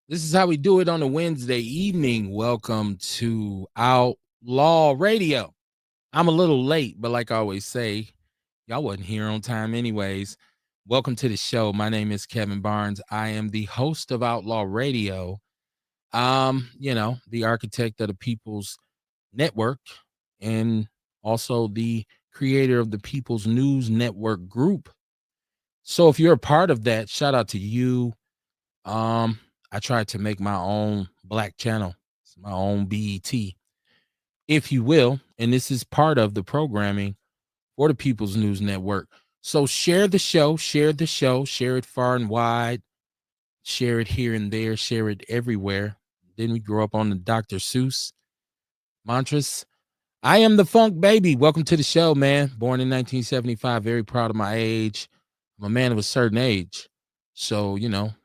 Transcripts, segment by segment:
This is how we do it on a Wednesday evening. Welcome to Outlaw Radio. I'm a little late, but like I always say, y'all wasn't here on time anyways. Welcome to the show. My name is Kevin Barnes. I am the host of Outlaw Radio. The architect of the People's Network and also the creator of the People's News Network group. So if you're a part of that, shout out to you. I tried to make my own black channel, my own BET, if you will. And this is part of the programming for the People's News Network. So share the show, share it far and wide, share it here and there, share it everywhere. Then we grew up on the Dr. Seuss mantras. I am the funk baby. Welcome to the show, man. Born in 1975, very proud of my age. I'm a man of a certain age. So,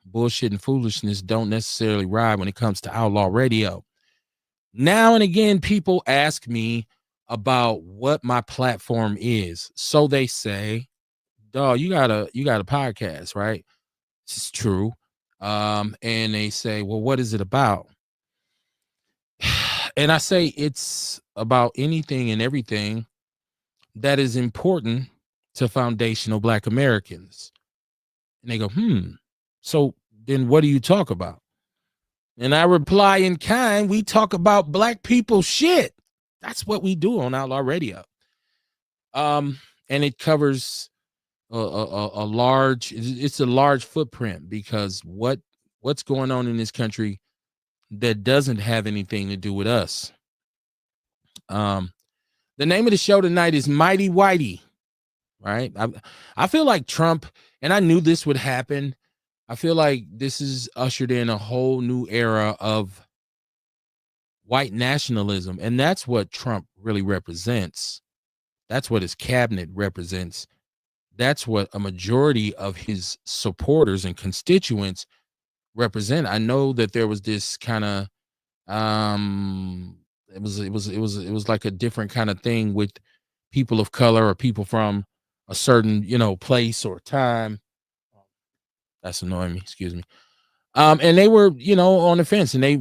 bullshit and foolishness don't necessarily ride when it comes to Outlaw Radio. Now and again, people ask me about what my platform is. So they say, dog, you got a podcast, right? This is true. And they say, well, what is it about? And I say it's about anything and everything that is important to foundational Black Americans. And they go, so then what do you talk about? And I reply in kind, we talk about Black people shit. That's what we do on Outlaw Radio. And it covers a large footprint, because what's going on in this country that doesn't have anything to do with us. The name of the show tonight is Mighty Whitey, right? I feel like Trump, and I knew this would happen. I feel like this is ushered in a whole new era of white nationalism, and that's what Trump really represents. That's what his cabinet represents. That's what a majority of his supporters and constituents represent. I know that there was this kind of it was like a different kind of thing with people of color or people from a certain place or time. That's annoying me, excuse me. And they were on the fence, and they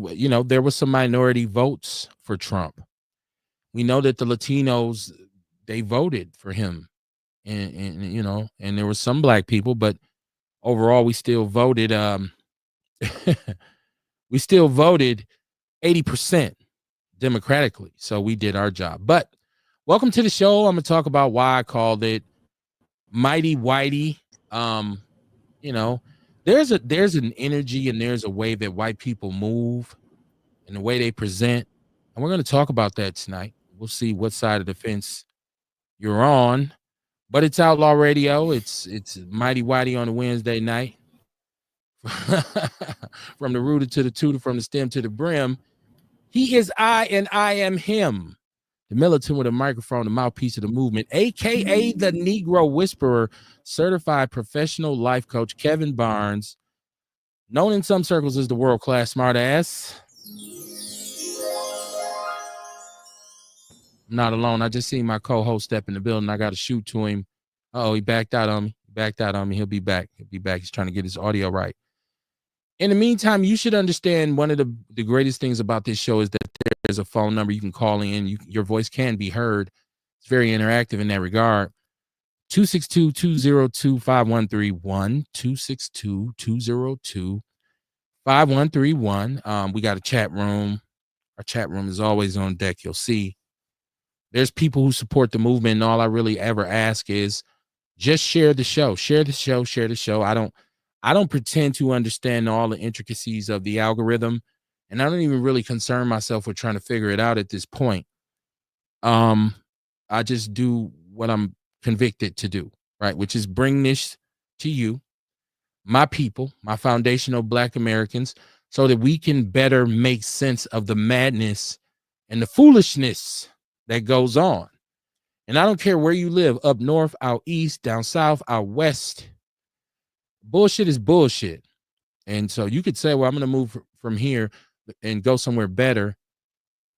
there was some minority votes for Trump. We know that the Latinos, they voted for him, and there were some Black people, but overall we still voted we still voted 80% democratically. So we did our job. But welcome to the show. I'm gonna talk about why I called it Mighty Whitey. There's an energy and there's a way that white people move and the way they present. And we're going to talk about that tonight. We'll see what side of the fence you're on. But it's Outlaw Radio. It's Mighty Whitey on a Wednesday night. From the rooter to the tutor, from the stem to the brim. He is I and I am him. The militant with a microphone, the mouthpiece of the movement, a.k.a. the Negro Whisperer, certified professional life coach, Kevin Barnes, known in some circles as the world-class smartass. I'm not alone. I just seen my co-host step in the building. I got to shoot to him. He backed out on me. He'll be back. He's trying to get his audio right. In the meantime, you should understand one of the greatest things about this show is that there's a phone number you can call in. Your voice can be heard. It's very interactive in that regard. 262-202-5131. 262-202-5131. We got a chat room. Our chat room is always on deck. You'll see there's people who support the movement, and all I really ever ask is just share the show. Share the show. I don't pretend to understand all the intricacies of the algorithm, and I don't even really concern myself with trying to figure it out at this point. I just do what I'm convicted to do, right? Which is bring this to you, my people, my foundational Black Americans, so that we can better make sense of the madness and the foolishness that goes on. And I don't care where you live, up north, out east, down south, out west. Bullshit is bullshit. And so you could say, well, I'm going to move from here and go somewhere better.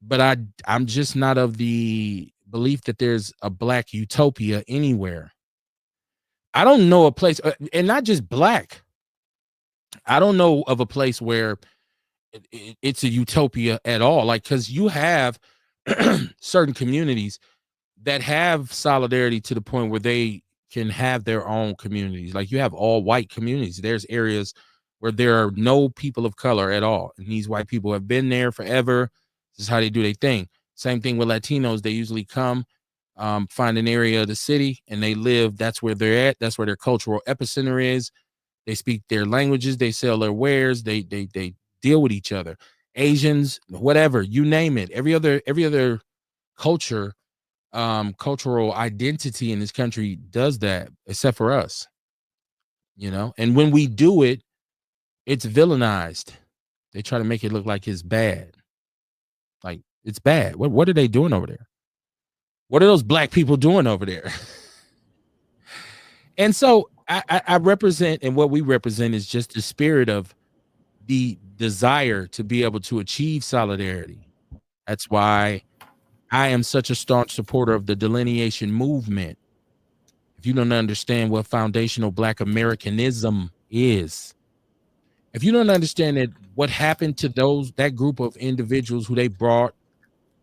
But I'm just not of the belief that there's a Black utopia anywhere. I don't know a place, and not just Black. I don't know of a place where it's a utopia at all. Like, because you have certain communities that have solidarity to the point where they can have their own communities. Like, you have all white communities. There's areas where there are no people of color at all, and these white people have been there forever. This is how they do their thing. Same thing with Latinos. They usually come, find an area of the city, and they live. That's where they're at. That's where their cultural epicenter is. They speak their languages. They sell their wares. They deal with each other. Asians, whatever, you name it. Every other culture, cultural identity in this country does that, except for us. And when we do it, it's villainized. They try to make it look like it's bad. Like, it's bad. What are they doing over there? What are those black people doing over there? And so I represent, and what we represent is just the spirit of the desire to be able to achieve solidarity. That's why I am such a staunch supporter of the delineation movement. If you don't understand what foundational Black Americanism is, if you don't understand that what happened to that group of individuals who they brought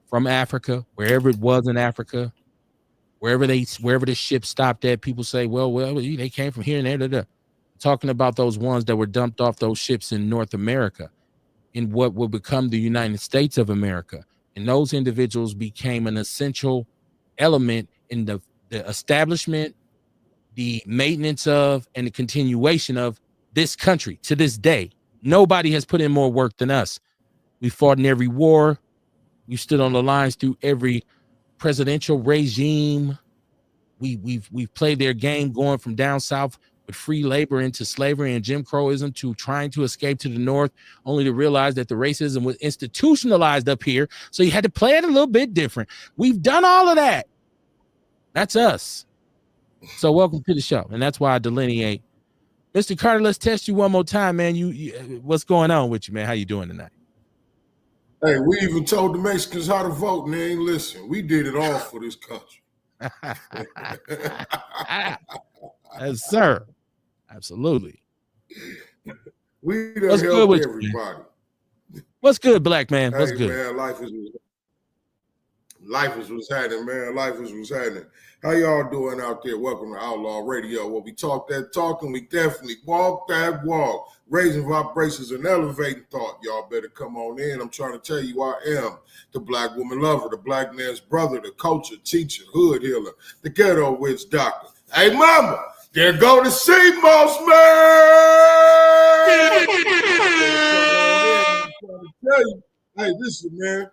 from Africa, wherever it was in Africa, wherever the ship stopped at, people say, well, they came from here and there. Talking about those ones that were dumped off those ships in North America, in what will become the United States of America. And those individuals became an essential element in the establishment, the maintenance of, and the continuation of this country to this day. Nobody has put in more work than us. We fought in every war. We stood on the lines through every presidential regime. We've played their game, going from down south with free labor into slavery and Jim Crowism to trying to escape to the north, only to realize that the racism was institutionalized up here. So you had to play it a little bit different. We've done all of that. That's us. So welcome to the show. And that's why I delineate. Mr. Carter, let's test you one more time, man. You what's going on with you, man? How you doing tonight? Hey, we even told the Mexicans how to vote, and they ain't listen. We did it all for this country. Yes, sir. Absolutely. We done help everybody. What's good, black man? What's hey, good? Man, life is what's happening, man. Life is what's happening. How y'all doing out there? Welcome to Outlaw Radio, where we talk that talk and we definitely walk that walk. Raising vibrations and elevating thought. Y'all better come on in. I'm trying to tell you, I am the black woman lover, the black man's brother, the culture teacher, hood healer, the ghetto witch doctor. Hey, mama, there go the sea moss man. I'm trying to tell you. Hey, listen, man.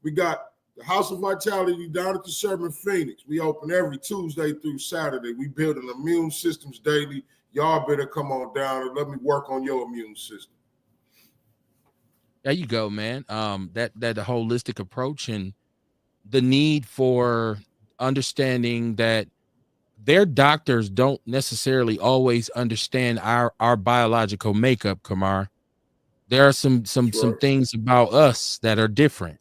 We got the House of Vitality down at the Sherman Phoenix. We open every Tuesday through Saturday. We build an immune systems daily. Y'all better come on down and let me work on your immune system. There you go, man. That holistic approach and the need for understanding that their doctors don't necessarily always understand our biological makeup, Kamar. There are some things about us that are different.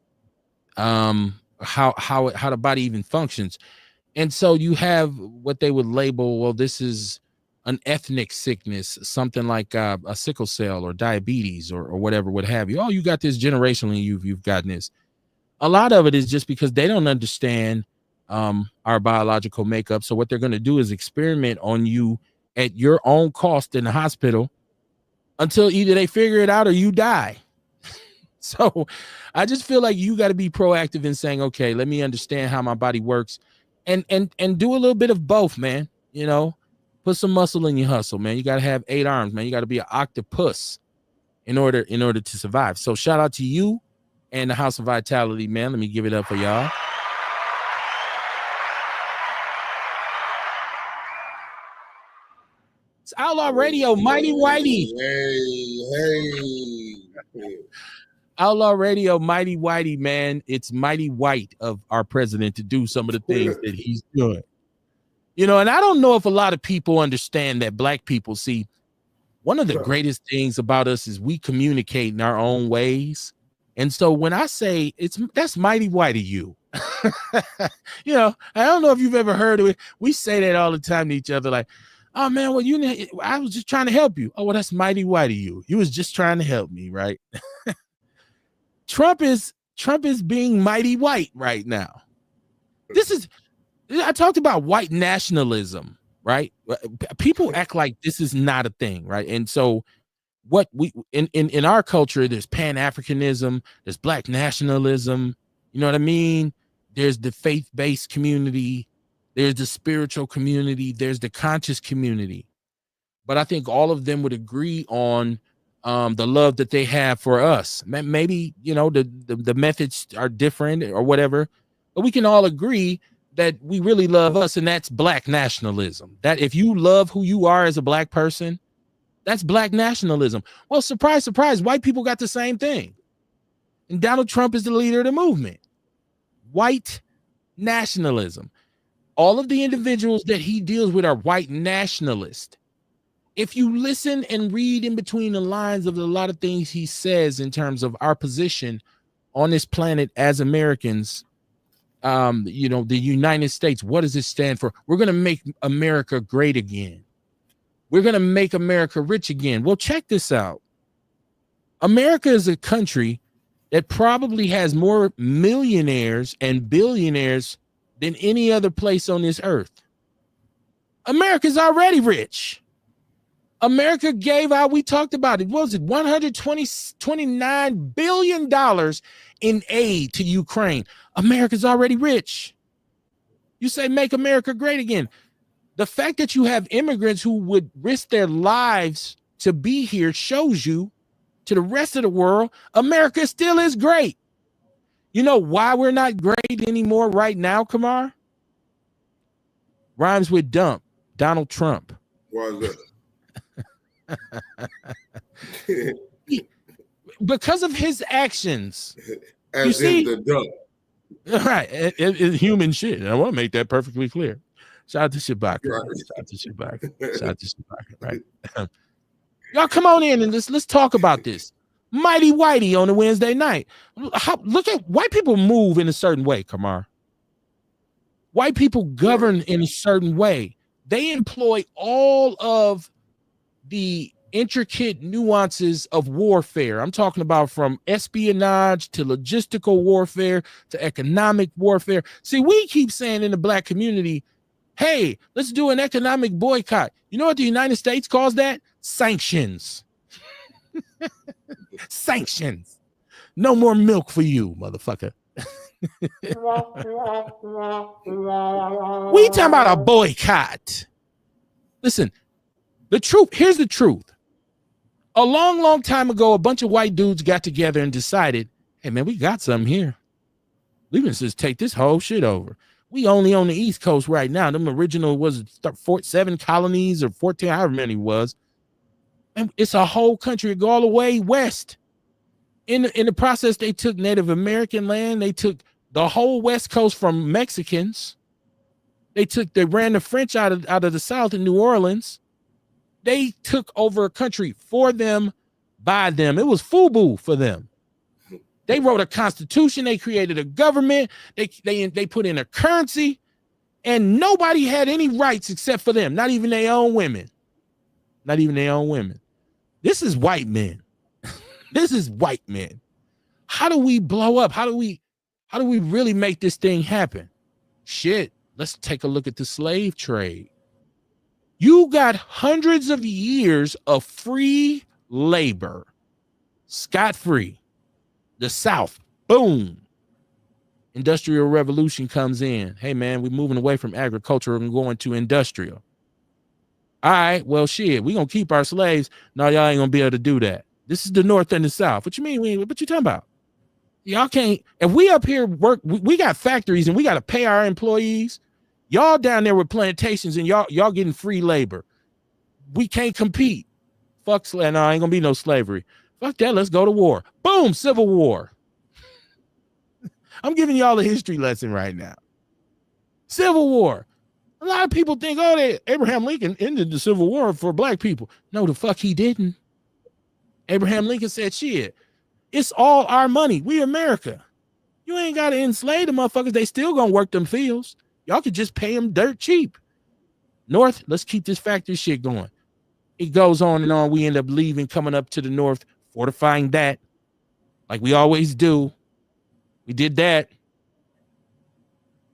How the body even functions. And so you have what they would label, well, this is an ethnic sickness, something like a sickle cell or diabetes or whatever, what have you. Oh, you got this generationally, you've gotten this. A lot of it is just because they don't understand our biological makeup. So what they're going to do is experiment on you at your own cost in the hospital until either they figure it out or you die. So I just feel like you got to be proactive in saying, okay, let me understand how my body works and do a little bit of both, man. Put some muscle in your hustle, man. You got to have 8 arms, man. You got to be an octopus in order to survive. So shout out to you and the House of Vitality, man. Let me give it up for y'all. It's Outlaw Radio, Mighty Whitey. Hey. Outlaw Radio, Mighty Whitey, man. It's Mighty White of our president to do some of the things that he's doing. And I don't know if a lot of people understand that black people see one of the greatest things about us is we communicate in our own ways. And so when I say that's Mighty White of you, I don't know if you've ever heard of it. We say that all the time to each other, like, oh man, well, I was just trying to help you. Oh, well, that's Mighty White of you. You was just trying to help me, right? Trump is being mighty white right now. I talked about white nationalism, right? People act like this is not a thing, right? And so what we in our culture, there's Pan-Africanism, there's black nationalism, you know what I mean? There's the faith-based community, there's the spiritual community, there's the conscious community. But I think all of them would agree on the love that they have for us. Maybe, you know, the methods are different or whatever, but we can all agree that we really love us, and that's black nationalism. That if you love who you are as a black person, that's black nationalism. Well, surprise, surprise, white people got the same thing. And Donald Trump is the leader of the movement. White nationalism. All of the individuals that he deals with are white nationalists. If you listen and read in between the lines of a lot of things he says in terms of our position on this planet as Americans, you know, the United States, what does it stand for? We're going to make America great again. We're going to make America rich again. Well, check this out. America is a country that probably has more millionaires and billionaires than any other place on this earth. America's already rich. America gave out, we talked about it, what was it, $129 billion in aid to Ukraine. America's already rich. You say make America great again. The fact that you have immigrants who would risk their lives to be here shows you to the rest of the world, America still is great. You know why we're not great anymore right now, Kamar? Rhymes with dump, Donald Trump. Why is that? Because of his actions. As you see, in the dump. Right. It's human shit. I want to make that perfectly clear. Shout out to Shabaka. Right. Shout out to Shabaka. Shout out to Shabaka, right? Y'all come on in and let's talk about this. Mighty Whitey on a Wednesday night. Look at white people move in a certain way, Kamar. White people govern in a certain way. They employ all of the intricate nuances of warfare. I'm talking about from espionage to logistical warfare to economic warfare. See, we keep saying in the black community, hey, let's do an economic boycott. You know what the United States calls that? Sanctions. Sanctions. No more milk for you, motherfucker. We talking about a boycott. Listen, the truth, here's the truth. A long, long time ago, a bunch of white dudes got together and decided, hey, man, we got something here. We can just take this whole shit over. We only on the East Coast right now. Them original was 7 colonies or 14, however many it was. And it's a whole country. Go all the way west. In the process, they took Native American land. They took the whole West Coast from Mexicans. They ran the French out of the South in New Orleans. They took over a country for them, by them. It was FUBU for them. They wrote a constitution. They created a government. They put in a currency, and nobody had any rights except for them. Not even their own women. Not even their own women. This is white men. This is white men. How do we blow up? How do we really make this thing happen? Shit. Let's take a look at the slave trade. You got hundreds of years of free labor, scot-free. The South, boom. Industrial revolution comes in. Hey, man, we're moving away from agriculture and going to industrial. All right, well, shit, we're going to keep our slaves. No, y'all ain't going to be able to do that. This is the North and the South. What you mean? What you talking about? Y'all can't. If we up here work, we got factories and we got to pay our employees. Y'all down there with plantations and y'all getting free labor. We can't compete. Fuck slavery. No, ain't gonna be no slavery. Fuck that. Let's go to war. Boom, Civil War. I'm giving y'all a history lesson right now. Civil War. A lot of people think, oh, Abraham Lincoln ended the Civil War for black people. No, the fuck he didn't. Abraham Lincoln said, shit, it's all our money. We America. You ain't got to enslave the motherfuckers. They still gonna work them fields. Y'all could just pay them dirt cheap. North, let's keep this factory shit going. It goes on and on. We end up leaving, coming up to the North, fortifying that. like we always do. We did that.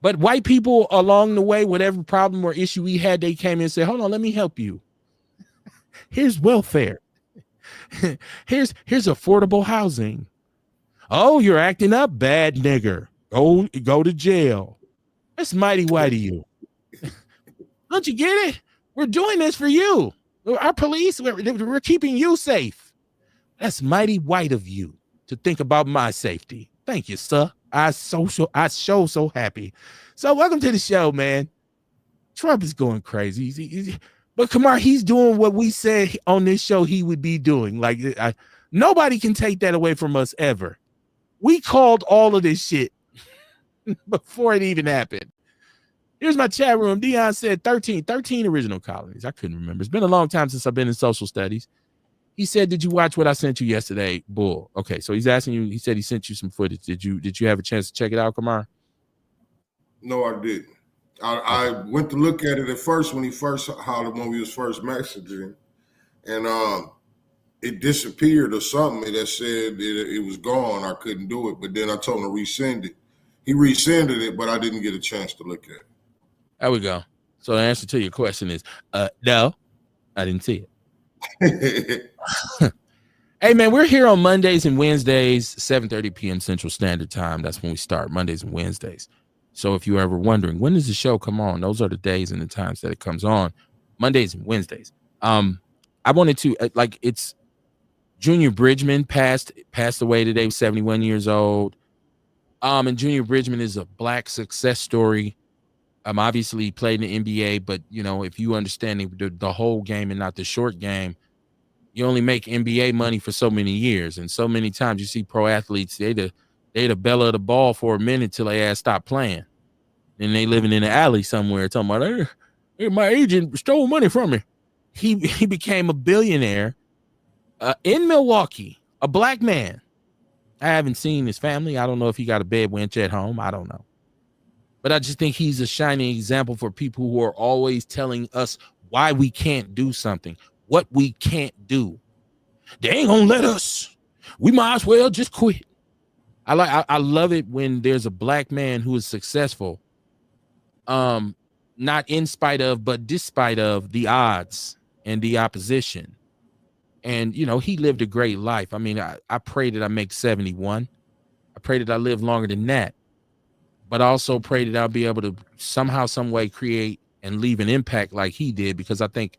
But white people along the way, whatever problem or issue we had, they came in and said, hold on, let me help you. Here's welfare. here's affordable housing. Oh, you're acting up, bad nigger. Go to jail. That's mighty white of you. Don't you get it? We're doing this for you. Our police, we're keeping you safe. That's mighty white of you to think about my safety. Thank you, sir. I so happy. So welcome to the show, man. Trump is going crazy. But Kamar, he's doing what we said on this show he would be doing. Like nobody can take that away from us ever. We called all of this shit before it even happened. Here's my chat room. Dion said 13 original colonies. I couldn't remember. It's been a long time since I've been in social studies. He said, did you watch what I sent you yesterday? Bull. Okay, so he's asking you, he said he sent you some footage. Did you have a chance to check it out, Kamar? No, I didn't. I went to look at it at first when he first hollered when we was first messaging, and it disappeared or something that said it was gone. I couldn't do it, but then I told him to resend it. He resended it, but I didn't get a chance to look at it. There we go. So the answer to your question is no, I didn't see it. Hey, man, we're here on Mondays and Wednesdays, 7:30 p.m. Central Standard Time. That's when we start, Mondays and Wednesdays. So if you're ever wondering, when does the show come on? Those are the days and the times that it comes on, Mondays and Wednesdays. I wanted to, it's Junior Bridgman passed away today, 71 years old. And Junior Bridgman is a black success story. Obviously he played in the NBA, but if you understand the whole game and not the short game, you only make NBA money for so many years. And so many times you see pro athletes, they the bell of the ball for a minute till they ass stop playing. And they living in an alley somewhere talking about, hey, my agent stole money from me. He became a billionaire in Milwaukee, a black man. I haven't seen his family. I don't know if he got a bed wench at home. I don't know. But I just think he's a shining example for people who are always telling us why we can't do something, what we can't do. They ain't gonna let us. We might as well just quit. I love it when there's a black man who is successful, not in spite of, but despite of the odds and the opposition. And, he lived a great life. I mean, I pray that I make 71. I pray that I live longer than that. But I also pray that I'll be able to somehow, some way create and leave an impact like he did, because I think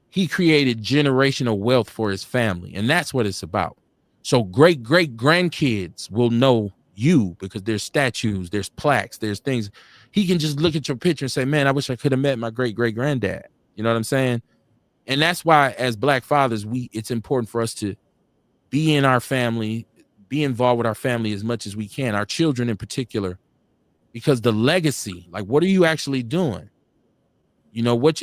he created generational wealth for his family. And that's what it's about. So great grandkids will know you because there's statues, there's plaques, there's things. He can just look at your picture and say, man, I wish I could have met my great granddad. You know what I'm saying? And that's why as black fathers, it's important for us to be in our family, be involved with our family as much as we can, our children in particular, because the legacy, like, what are you actually doing?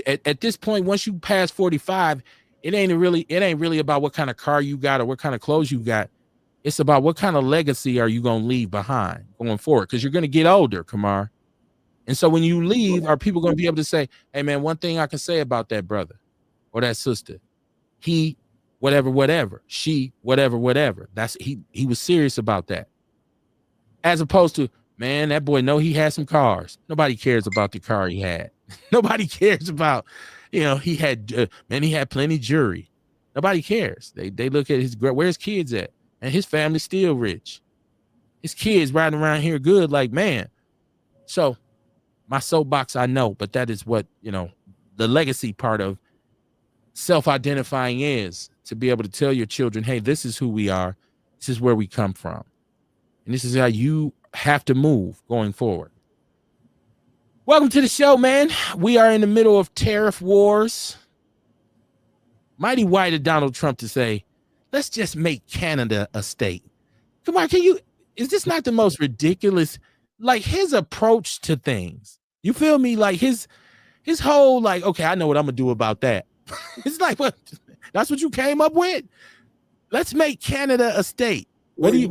At this point, once you pass 45, it ain't really about what kind of car you got or what kind of clothes you got. It's about what kind of legacy are you going to leave behind going forward, because you're going to get older, Kamar. And so when you leave, are people going to be able to say, hey, man, one thing I can say about that brother or that sister, he whatever, she whatever. That's he was serious about that. As opposed to, man, that boy know he had some cars. Nobody cares about the car he had. Nobody cares about, he had he had plenty of jewelry. Nobody cares. They look at where his kids at, and his family's still rich. His kids riding around here good, like, man. So my soapbox, I know, but that is what, the legacy part of self-identifying is, to be able to tell your children, hey, this is who we are. This is where we come from. And this is how you have to move going forward. Welcome to the show, man. We are in the middle of tariff wars. Mighty white of Donald Trump to say, let's just make Canada a state. Come on, is this not the most ridiculous, like, his approach to things? You feel me? Like his whole, like, okay, I know what I'm gonna do about that. It's like, what? That's what you came up with? Let's make Canada a state. What do you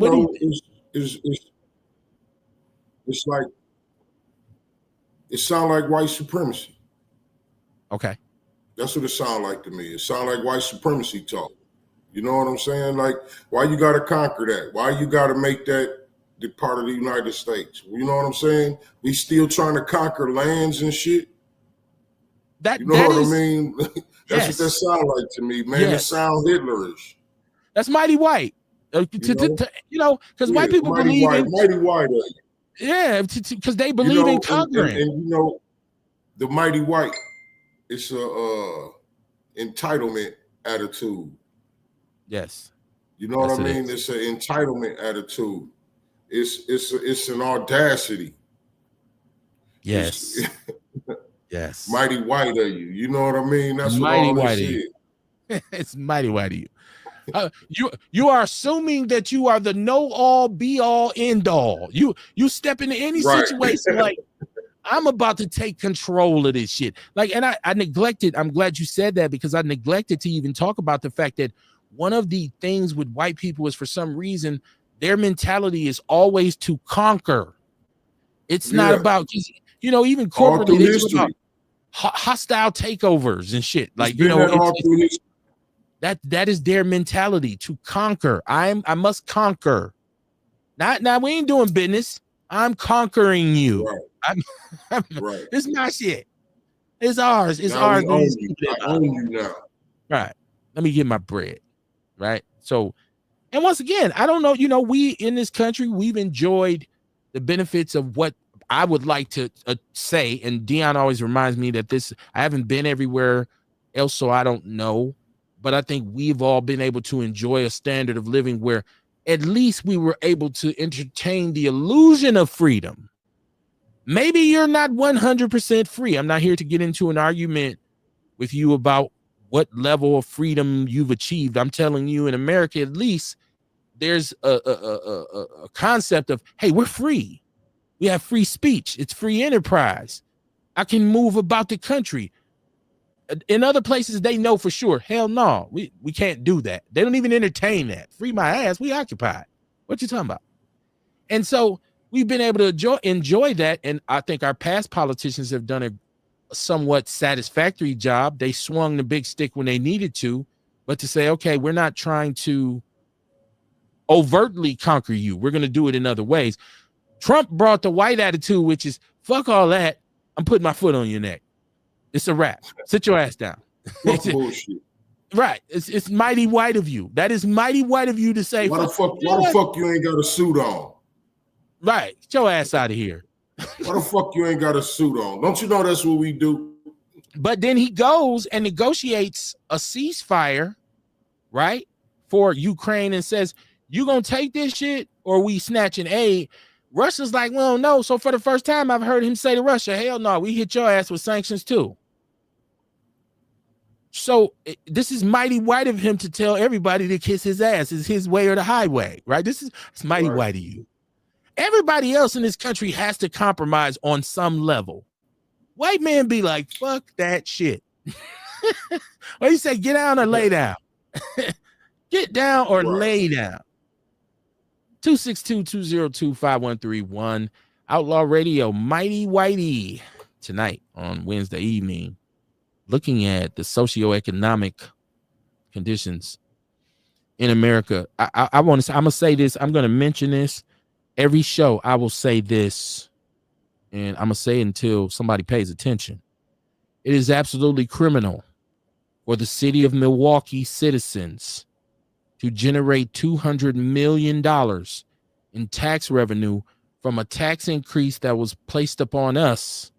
it's like, it sounds like white supremacy. Okay. That's what it sounds like to me. It sounds like white supremacy talk. You know what I'm saying? Like, why you got to conquer that? Why you got to make that the part of the United States? You know what I'm saying? We still trying to conquer lands and shit. That You know what I is mean? That's what that yes, sound like to me, man. It yes. sound Hitlerish. That's mighty white. You Because yeah, white people believe in mighty white. because they You believe in know, conquering. and you know, the mighty white. It's a entitlement attitude. Yes, You know what yes, I it mean? is. It's an entitlement attitude. It's an audacity. It's Yes, yes. mighty white of you. You know what I mean? That's what Mighty all white this of you. is. It's mighty white of you. You are assuming that you are the know all, be all, end all. You step into any Right. situation like I'm about to take control of this shit. Like, and I neglected. I'm glad you said that because I neglected to even talk about the fact that one of the things with white people is for some reason their mentality is always to conquer. It's not Yeah. about even All corporately through they talk about history. hostile takeovers and shit. It's Like been that all it's through history. that is their mentality to conquer. I must conquer. Not now we ain't doing business. I'm conquering you. Right. Right. It's my shit. It's ours. It's Now ours. we own you. I own you now. Right. Let me get my bread. Right. So, and once again, I don't know. We in this country, we've enjoyed the benefits of what I would like to say. And Dion always reminds me that I haven't been everywhere else, so I don't know. But I think we've all been able to enjoy a standard of living where at least we were able to entertain the illusion of freedom. Maybe you're not 100% free. I'm not here to get into an argument with you about what level of freedom you've achieved. I'm telling you, in America, at least, there's a concept of, hey, we're free. We have free speech. It's free enterprise. I can move about the country. In other places, they know for sure, hell no, we can't do that. They don't even entertain that. Free my ass, we occupied. What you talking about? And so we've been able to enjoy that. And I think our past politicians have done a somewhat satisfactory job. They swung the big stick when they needed to, but to say, okay, we're not trying to overtly conquer you. We're going to do it in other ways. Trump brought the white attitude, which is fuck all that. I'm putting my foot on your neck. It's a wrap. Sit your ass down. Bullshit. Right. It's mighty white of you. That is mighty white of you to say, why the fuck you ain't got a suit on? Right. Get your ass out of here. Why the fuck you ain't got a suit on? Don't you know that's what we do? But then he goes and negotiates a ceasefire, right, for Ukraine and says, you gonna take this shit or we snatching aid? Russia's like, well, no. So for the first time, I've heard him say to Russia, hell no, we hit your ass with sanctions too. So this is mighty white of him to tell everybody to kiss his ass. Is his way or the highway, right? It's mighty white of you. Everybody else in this country has to compromise on some level. White men be like, fuck that shit. Or you say, get down or lay down. Get down or lay down. 262-202-5131. Outlaw Radio, Mighty Whitey. Tonight on Wednesday evening, looking at the socioeconomic conditions in America. I want to. I'm gonna say this. I'm gonna mention this every show. I will say this, and I'm gonna say it until somebody pays attention. It is absolutely criminal for the city of Milwaukee citizens to generate $200 million in tax revenue from a tax increase that was placed upon us,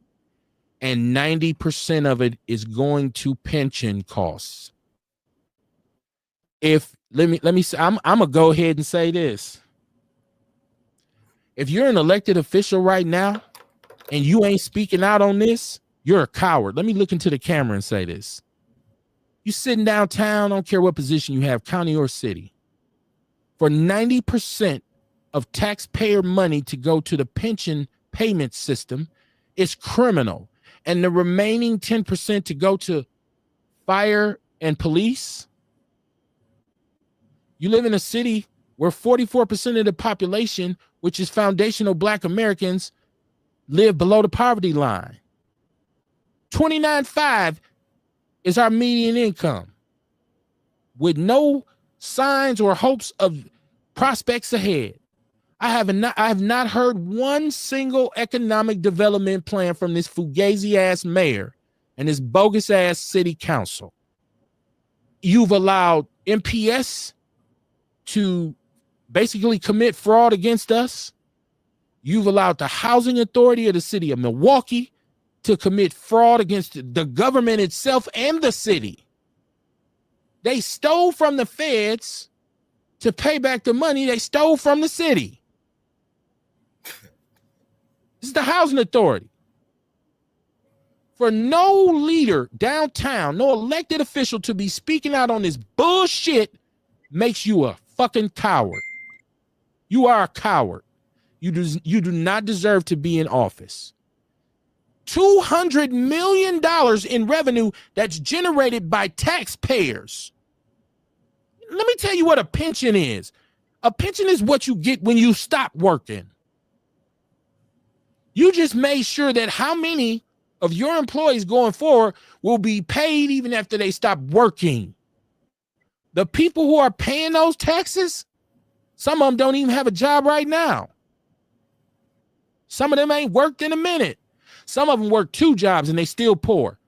and 90% of it is going to pension costs. Let me say, I'm gonna go ahead and say this. If you're an elected official right now and you ain't speaking out on this, you're a coward. Let me look into the camera and say this. You sitting downtown, I don't care what position you have, county or city, for 90% of taxpayer money to go to the pension payment system is criminal. And the remaining 10% to go to fire and police. You live in a city where 44% of the population, which is foundational Black Americans, live below the poverty line. $29,500 is our median income with no signs or hopes of prospects ahead. I have not heard one single economic development plan from this fugazi ass mayor and this bogus ass city council. You've allowed MPS to basically commit fraud against us. You've allowed the housing authority of the city of Milwaukee to commit fraud against the government itself and the city. They stole from the feds to pay back the money they stole from the city. This is the housing authority. For no leader downtown, no elected official to be speaking out on this bullshit makes you a fucking coward. You are a coward. You do not deserve to be in office. $200 million in revenue that's generated by taxpayers. Let me tell you what a pension is. A pension is what you get when you stop working. You just made sure that how many of your employees going forward will be paid even after they stop working. The people who are paying those taxes, some of them don't even have a job right now. Some of them ain't worked in a minute. Some of them work 2 jobs and they still poor.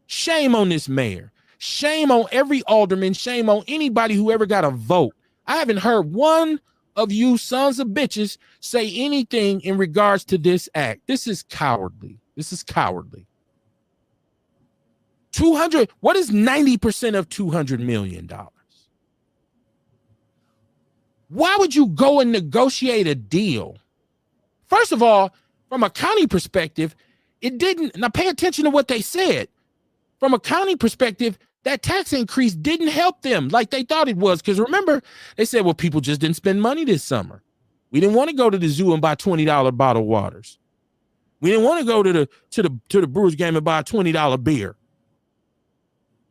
Shame on this mayor. Shame on every alderman. Shame on anybody who ever got a vote. I haven't heard one of you sons of bitches say anything in regards to this act. This is cowardly. This is cowardly. 200, what is 90% of $200 million? Why would you go and negotiate a deal? First of all, from a county perspective, it didn't. Now pay attention to what they said. From a county perspective, that tax increase didn't help them like they thought it was. Because remember, they said, well, people just didn't spend money this summer. We didn't want to go to the zoo and buy $20 bottled waters. We didn't want to go to the Brewers game and buy a $20 beer.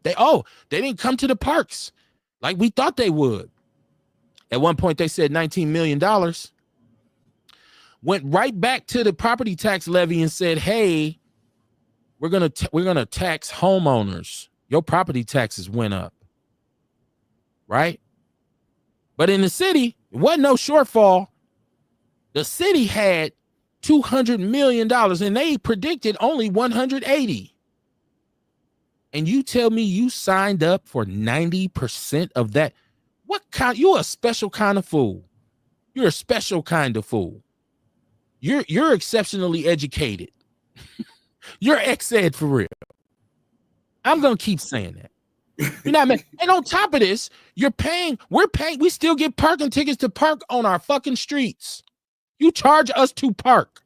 They didn't come to the parks like we thought they would. At one point, they said $19 million. Went right back to the property tax levy and said, hey, we're gonna tax homeowners. Your property taxes went up. Right? But in the city, it wasn't no shortfall. The city had $200 million and they predicted only 180. And you tell me you signed up for 90% of that? What kind? You're a special kind of fool. You're a special kind of fool. You're exceptionally educated. You're ex-ed for real. I'm gonna keep saying that. You're not. And on top of this, we're paying. We still get parking tickets to park on our fucking streets. You charge us to park.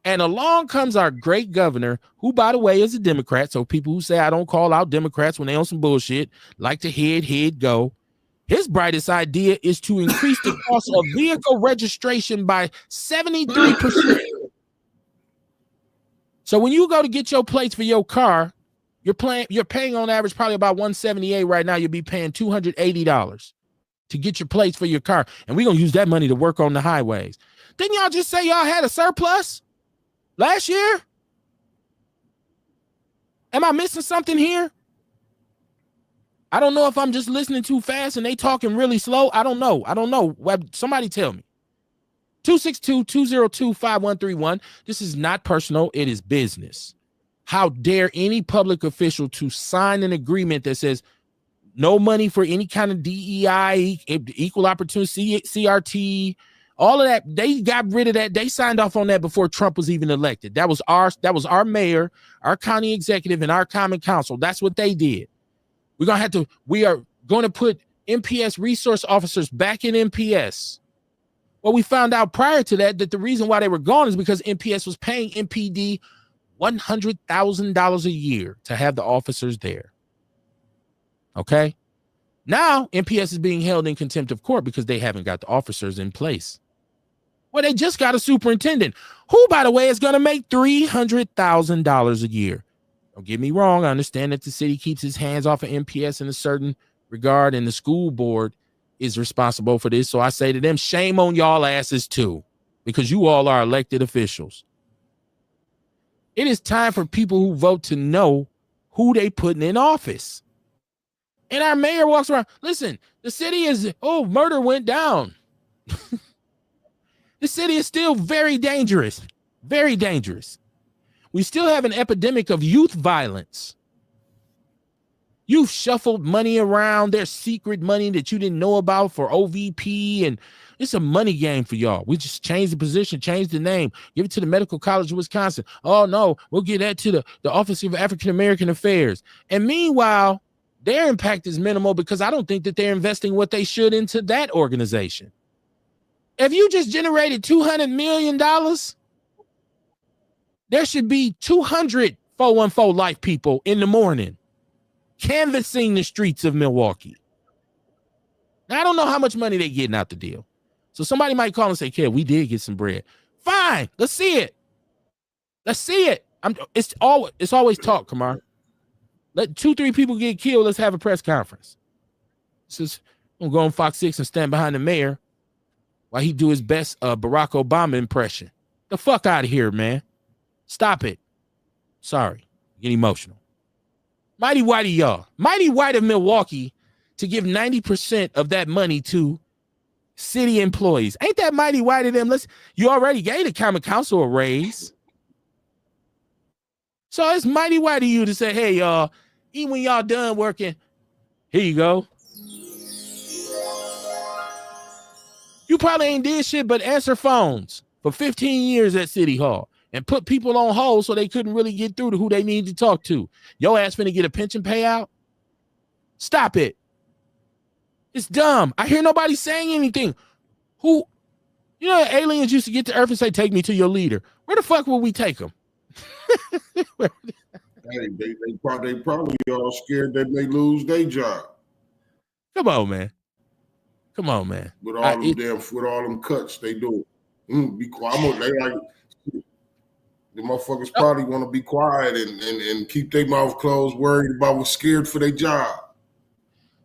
And along comes our great governor, who, by the way, is a Democrat. So people who say I don't call out Democrats when they on some bullshit, like to head go. His brightest idea is to increase the cost of vehicle registration by 73%. So when you go to get your plates for your car, you're paying on average probably about $178 right now. You'll be paying $280 to get your plates for your car. And we're going to use that money to work on the highways. Didn't y'all just say y'all had a surplus last year? Am I missing something here? I don't know if I'm just listening too fast and they talking really slow. I don't know. Somebody tell me. 262-202-5131. This is not personal. It is business. How dare any public official to sign an agreement that says no money for any kind of DEI, equal opportunity, CRT, all of that. They got rid of that. They signed off on that before Trump was even elected. That was our mayor, our county executive, and our common council. That's what they did. We are going to put MPS resource officers back in MPS. Well, we found out prior to that the reason why they were gone is because MPS was paying MPD $100,000 a year to have the officers there. Okay. Now MPS is being held in contempt of court because they haven't got the officers in place. Well, they just got a superintendent who, by the way, is going to make $300,000 a year. Don't get me wrong. I understand that the city keeps its hands off of MPS in a certain regard, and the school board is responsible for this. So I say to them, shame on y'all asses too, because you all are elected officials. It is time for people who vote to know who they putting in office. And our mayor walks around. Listen, the city is, murder went down. The city is still very dangerous. Very dangerous. We still have an epidemic of youth violence. You've shuffled money around. There's secret money that you didn't know about for OVP, and it's a money game for y'all. We just changed the position, changed the name, give it to the Medical College of Wisconsin. Oh, no, we'll give that to the Office of African American Affairs. And meanwhile, their impact is minimal because I don't think that they're investing what they should into that organization. If you just generated $200 million, there should be 200 414 Life people in the morning canvassing the streets of Milwaukee. Now, I don't know how much money they're getting out the deal. So somebody might call and say, "Kid, we did get some bread." Fine, let's see it. Let's see it. It's always talk, Kamar. Let 2-3 people get killed. Let's have a press conference. I'm gonna go on Fox 6 and stand behind the mayor while he do his best Barack Obama impression. The fuck out of here, man. Stop it. Sorry. Get emotional. Mighty Whitey, y'all. Mighty White of Milwaukee to give 90% of that money to city employees. Ain't that mighty white of them? You already gave the common council a raise. So it's mighty white of you to say, "Hey, y'all, even when y'all done working, here you go." You probably ain't did shit but answer phones for 15 years at City Hall and put people on hold so they couldn't really get through to who they needed to talk to. Your ass finna get a pension payout? Stop it. It's dumb. I hear nobody saying anything. Aliens used to get to Earth and say, "Take me to your leader." Where the fuck will we take them? They probably all scared that they lose their job. Come on, man. With all them cuts they do. Be quiet. The motherfuckers probably want to be quiet and keep their mouth closed, worried about what's scared for their job.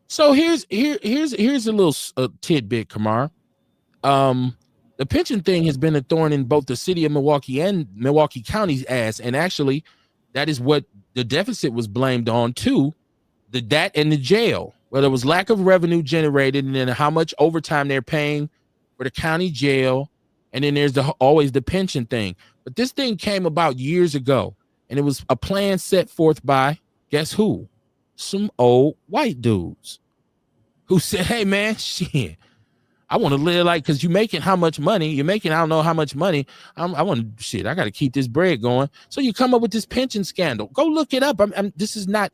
So here's a little tidbit, Kamar. The pension thing has been a thorn in both the city of Milwaukee and Milwaukee County's ass, and actually, that is what the deficit was blamed on too. That and the jail, where there was lack of revenue generated, and then how much overtime they're paying for the county jail, and then there's always the pension thing. But this thing came about years ago, and it was a plan set forth by, guess who? Some old white dudes who said, "Hey, man, shit, I want to live like, because you're making how much money? You're making, I don't know how much money. I got to keep this bread going." So you come up with this pension scandal. Go look it up. It's not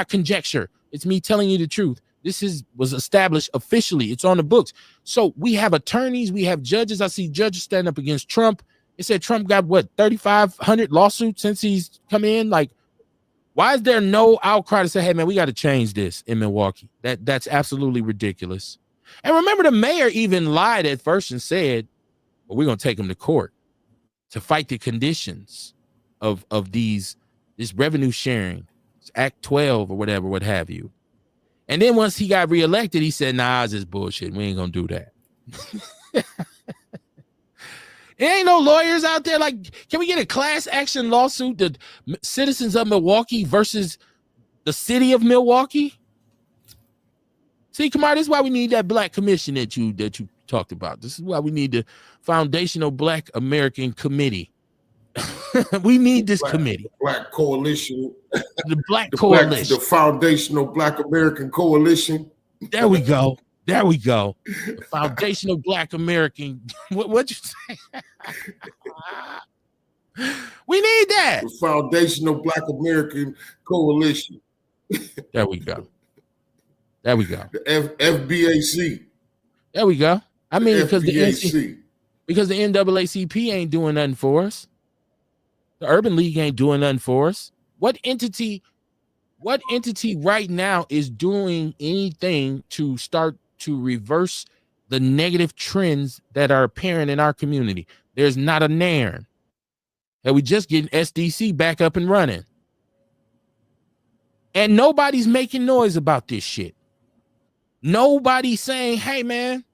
conjecture. It's me telling you the truth. This was established officially. It's on the books. So we have attorneys, we have judges. I see judges stand up against Trump. It said Trump got 3,500 lawsuits since he's come in. Like, why is there no outcry to say, "Hey, man, we got to change this in Milwaukee"? That's absolutely ridiculous. And remember, the mayor even lied at first and said, "Well, we're going to take him to court to fight the conditions of this revenue sharing, Act 12 or whatever, what have you." And then once he got reelected, he said, "Nah, it's just bullshit. We ain't going to do that." There ain't no lawyers out there. Like, can we get a class action lawsuit, the citizens of Milwaukee versus the city of Milwaukee? See, Kamar, this is why we need that black commission that you talked about. This is why we need the Foundational Black American Committee. We need this committee. Black Coalition. The Black Coalition. The Foundational Black American Coalition. There we go. The Foundational Black American. What'd you say? We need that. The Foundational Black American Coalition. There we go. The FBAC. There we go. I mean, because the NAACP ain't doing nothing for us. The Urban League ain't doing nothing for us. What entity right now is doing anything to start to reverse the negative trends that are apparent in our community? There's not a nairn. And we just getting SDC back up and running. And nobody's making noise about this shit. Nobody's saying, "Hey, man,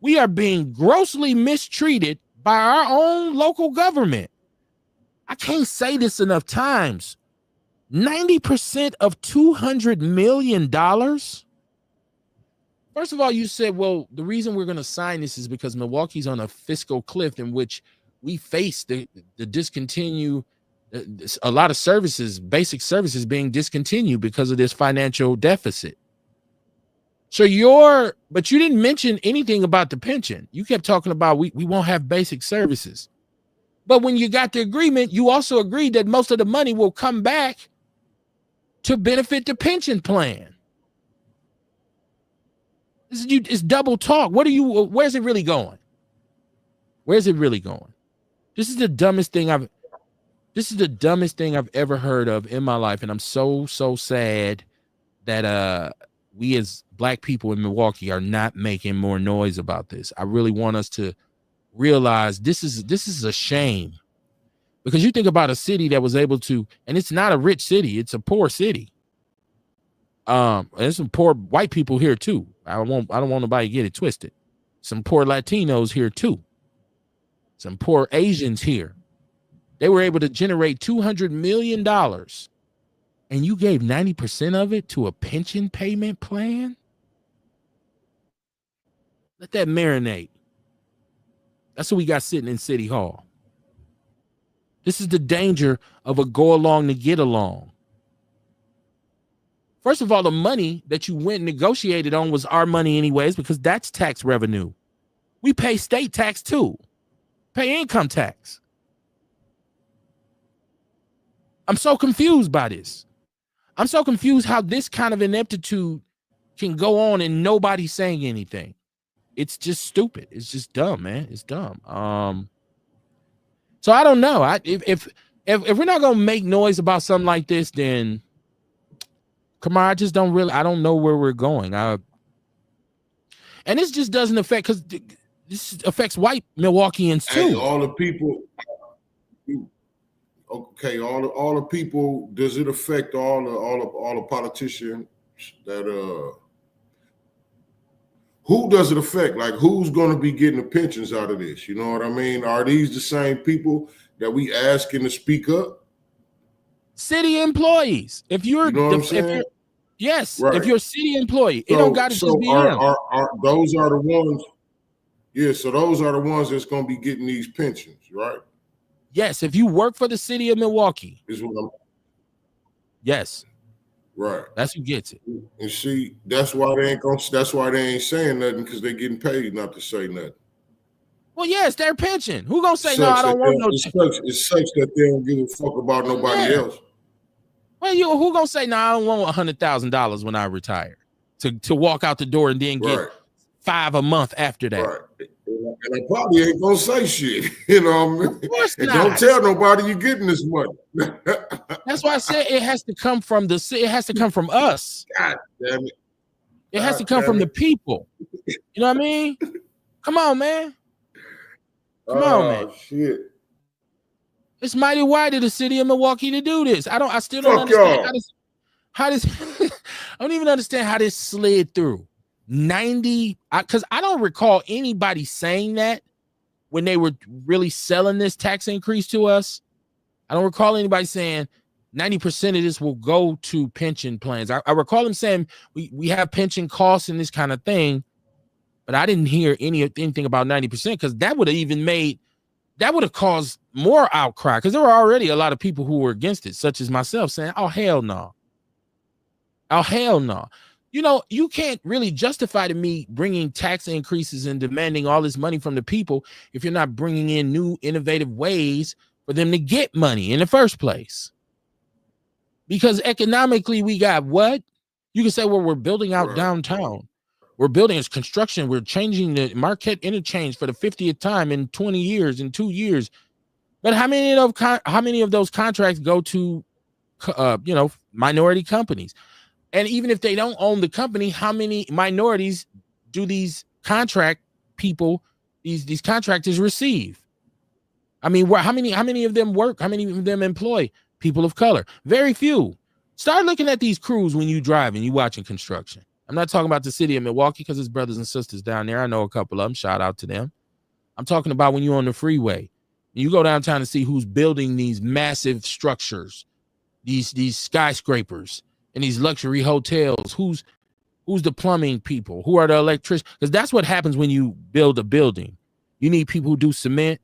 we are being grossly mistreated by our own local government." I can't say this enough times. 90% of $200 million? First of all, you said, well, the reason we're going to sign this is because Milwaukee's on a fiscal cliff in which we face the discontinue a lot of services, basic services being discontinued because of this financial deficit. So but you didn't mention anything about the pension. You kept talking about we won't have basic services. But when you got the agreement, you also agreed that most of the money will come back to benefit the pension plan. It's double talk. Where's it really going? Where's it really going? This is the dumbest thing I've ever heard of in my life. And I'm so sad that we as Black people in Milwaukee are not making more noise about this. I really want us to realize this is a shame, because you think about a city that was able to, and it's not a rich city, it's a poor city. There's some poor white people here too. I don't want nobody to get it twisted. Some poor Latinos here too. Some poor Asians here. They were able to generate $200 million, and you gave 90% of it to a pension payment plan? Let that marinate. That's what we got sitting in City Hall. This is the danger of a go along to get along. First of all, the money that you went and negotiated on was our money anyways, because that's tax revenue. We pay state tax too. Pay income tax. I'm so confused by this. I'm so confused how this kind of ineptitude can go on and nobody's saying anything. It's just stupid. It's just dumb, man. It's dumb. So I don't know. If we're not gonna make noise about something like this, then come on, I don't know where we're going. And this just doesn't affect, because this affects white Milwaukeeans too. Hey, all the people. Okay, all the people. Does it affect all the politicians that who does it affect? Like, who's going to be getting the pensions out of this? You know what I mean? Are these the same people that we asking to speak up? City employees. If you're, you know what I'm saying? Yes, right. If you're a city employee, it don't got to just be them. Those are the ones. Yeah, so those are the ones that's going to be getting these pensions, right? Yes, if you work for the city of Milwaukee. Is what I'm. Yes. Right. That's who gets it. And see, that's why they ain't saying nothing, because they're getting paid not to say nothing. Well, yeah, it's their pension. Who gonna say no? I don't want no. It sucks that they don't give a fuck about nobody else. Well, who gonna say no? I don't want $100,000 when I retire to walk out the door and then get $5 a month after that. Right. And I probably ain't gonna say shit. You know what I mean? Of course not. Don't tell nobody you getting this money. That's why I said it has to come from the city. It has to come from us. God damn it. It has to come from the people. You know what I mean? Come on, man. Come on, man. Shit. It's mighty Whitey, the city of Milwaukee, to do this. I still don't understand how this I don't even understand how this slid through. 90, because I don't recall anybody saying that when they were really selling this tax increase to us. I don't recall anybody saying 90% of this will go to pension plans. I recall them saying we have pension costs and this kind of thing, but I didn't hear anything about 90%, because that would have caused more outcry, because there were already a lot of people who were against it, such as myself, saying, oh, hell no. Oh, hell no. You know, you can't really justify to me bringing tax increases and demanding all this money from the people if you're not bringing in new innovative ways for them to get money in the first place. Because economically, we got what? You can say, well, we're building out downtown. We're building its construction. We're changing the Marquette interchange for the 50th time in 20 years, in 2 years. But how many of those contracts go to, minority companies? And even if they don't own the company, how many minorities do these contract people, these contractors receive? I mean, how many of them work? How many of them employ people of color? Very few. Start looking at these crews when you drive and you watching construction. I'm not talking about the city of Milwaukee, because there's brothers and sisters down there. I know a couple of them. Shout out to them. I'm talking about when you're on the freeway. You go downtown and see who's building these massive structures these skyscrapers and these luxury hotels? Who's the plumbing people? Who are the electricians? Because that's what happens when you build a building. You need people who do cement.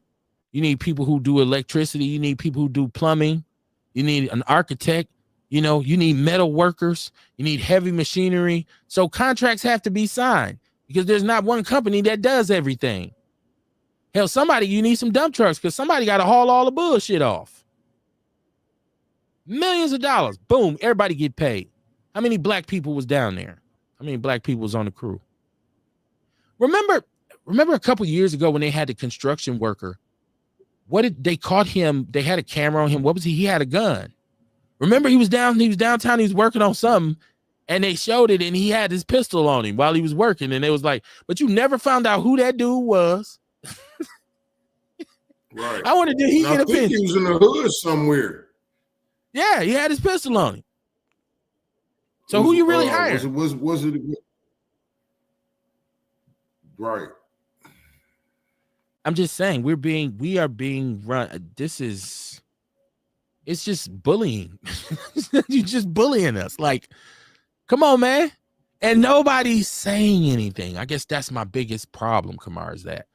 You need people who do electricity. You need people who do plumbing. You need an architect. You need metal workers. You need heavy machinery. So contracts have to be signed because there's not one company that does everything. Hell, you need some dump trucks because somebody got to haul all the bullshit off. Millions of dollars. Boom. Everybody get paid. How many black people was down there? How many black people was on the crew? Remember a couple years ago when they had the construction worker? What did they caught him? They had a camera on him. What was he? He had a gun. Remember, he was downtown. He was working on something, and they showed it, and he had his pistol on him while he was working. And it was like, but you never found out who that dude was. Right. I wonder, did he get a pistol? He was in the hood somewhere. Yeah, he had his pistol on him. So who you really hired? Was it right? I'm just saying we are being run. It's just bullying. You're just bullying us. Like, come on, man. And nobody's saying anything. I guess that's my biggest problem, Kamar, is that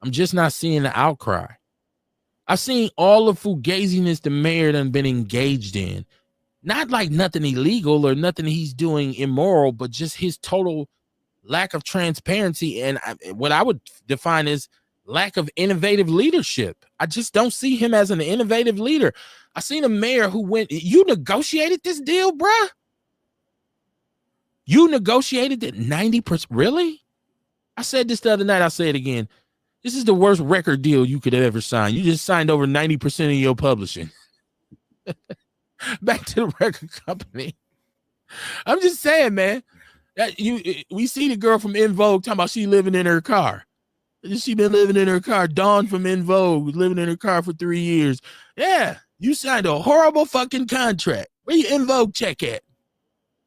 I'm just not seeing the outcry. I've seen all the fugaziness the mayor done been engaged in. Not like nothing illegal or nothing he's doing immoral, but just his total lack of transparency and what I would define as lack of innovative leadership. I just don't see him as an innovative leader. I seen a mayor who went, you negotiated this deal, bruh? You negotiated it 90%? Really? I said this the other night. I'll say it again. This is the worst record deal you could ever sign. You just signed over 90% of your publishing. Back to the record company. I'm just saying, man. We see the girl from En Vogue talking about she living in her car. She been living in her car. Dawn from En Vogue was living in her car for 3 years. Yeah, you signed a horrible fucking contract. Where your En Vogue check at?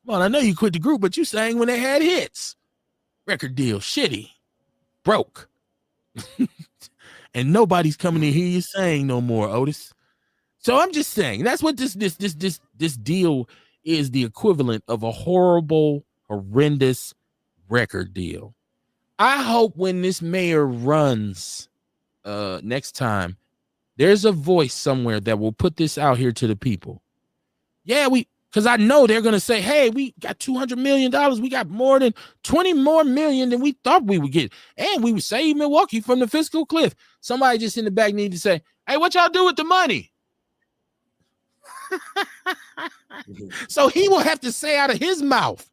Well, I know you quit the group, but you sang when they had hits. Record deal, shitty, broke. And nobody's coming to hear you sing no more, Otis. So I'm just saying that's what this deal is, the equivalent of a horrible, horrendous record deal. I hope when this mayor runs next time, there's a voice somewhere that will put this out here to the people. Yeah, because I know they're going to say, hey, we got $200 million. We got more than 20 more million than we thought we would get. And we would save Milwaukee from the fiscal cliff. Somebody just in the back need to say, hey, what y'all do with the money? So he will have to say out of his mouth,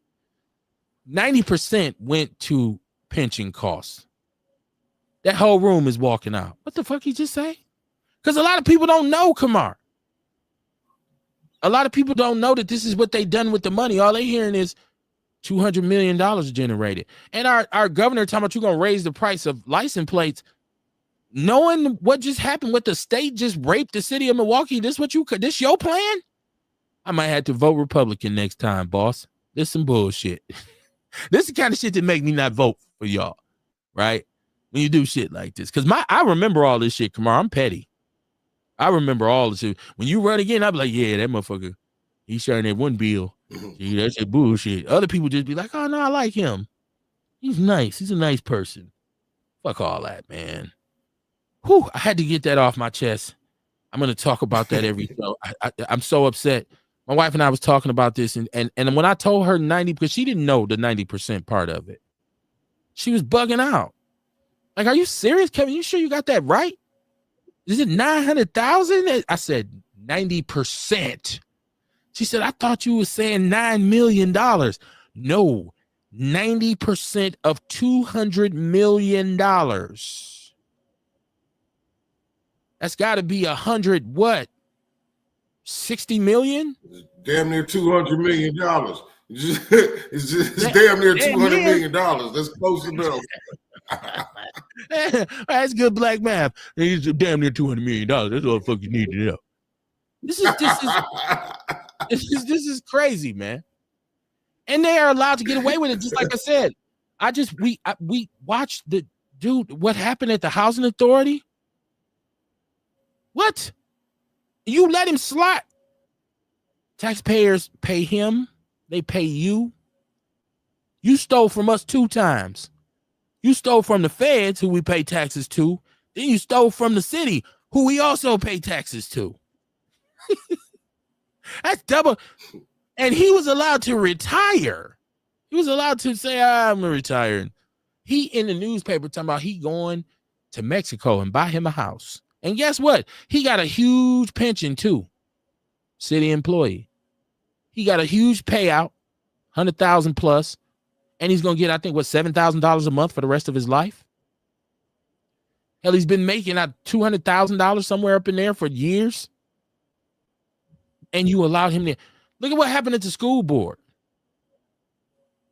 90% went to pension costs. That whole room is walking out. What the fuck he just say? Because a lot of people don't know, Kamar. A lot of people don't know that this is what they done with the money. All they hearing is $200 million generated. And our governor talking about you're going to raise the price of license plates. Knowing what just happened, what the state just raped the city of Milwaukee, this your plan? I might have to vote Republican next time, boss. This is some bullshit. This is the kind of shit that make me not vote for y'all, right? When you do shit like this. Because I remember all this shit, Kamar. I'm petty. I remember all this shit. When you run again, I'll be like, yeah, that motherfucker, he's sharing that one bill. Gee, that's a bullshit. Other people just be like, oh, no, I like him. He's nice. He's a nice person. Fuck all that, man. Whew, I had to get that off my chest. I'm going to talk about that every show. I'm so upset. My wife and I was talking about this, and when I told her 90, because she didn't know the 90% part of it, she was bugging out. Like, are you serious, Kevin? You sure you got that right? Is it 900,000? I said 90%. She said, I thought you were saying $9 million. No, 90% of $200 million. That's got to be 100 what? 60 million? Damn near $200 million. It's damn near $200 million. That's close enough. That's good black math. He's damn near $200 million. That's all the fuck you need to know. This is crazy, man. And they are allowed to get away with it. Just like I said, we watched the dude. What happened at the housing authority? What? You let him slide? Taxpayers pay him. They pay you. You stole from us 2 times. You stole from the feds, who we pay taxes to. Then you stole from the city, who we also pay taxes to. That's double. And he was allowed to retire. He was allowed to say, I'm retiring. He in the newspaper talking about he going to Mexico and buy him a house. And guess what? He got a huge pension too. City employee. He got a huge payout, 100,000 plus, and he's gonna get, I think, what, $7,000 a month for the rest of his life. Hell, he's been making $200,000 somewhere up in there for years, and you allowed him to. Look at what happened at the school board.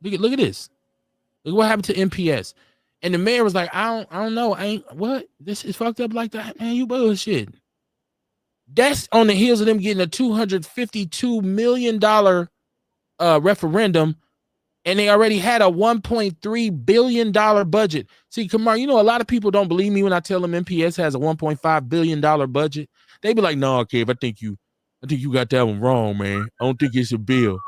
Look at this. Look at what happened to MPS. And the mayor was like, I don't know. What? This is fucked up like that? Man, you bullshit. That's on the heels of them getting a $252 million referendum, and they already had a $1.3 billion budget. See, Kamar, you know, a lot of people don't believe me when I tell them MPS has a $1.5 billion budget. They be like, no, Kev, I think you got that one wrong, man. I don't think it's a bill.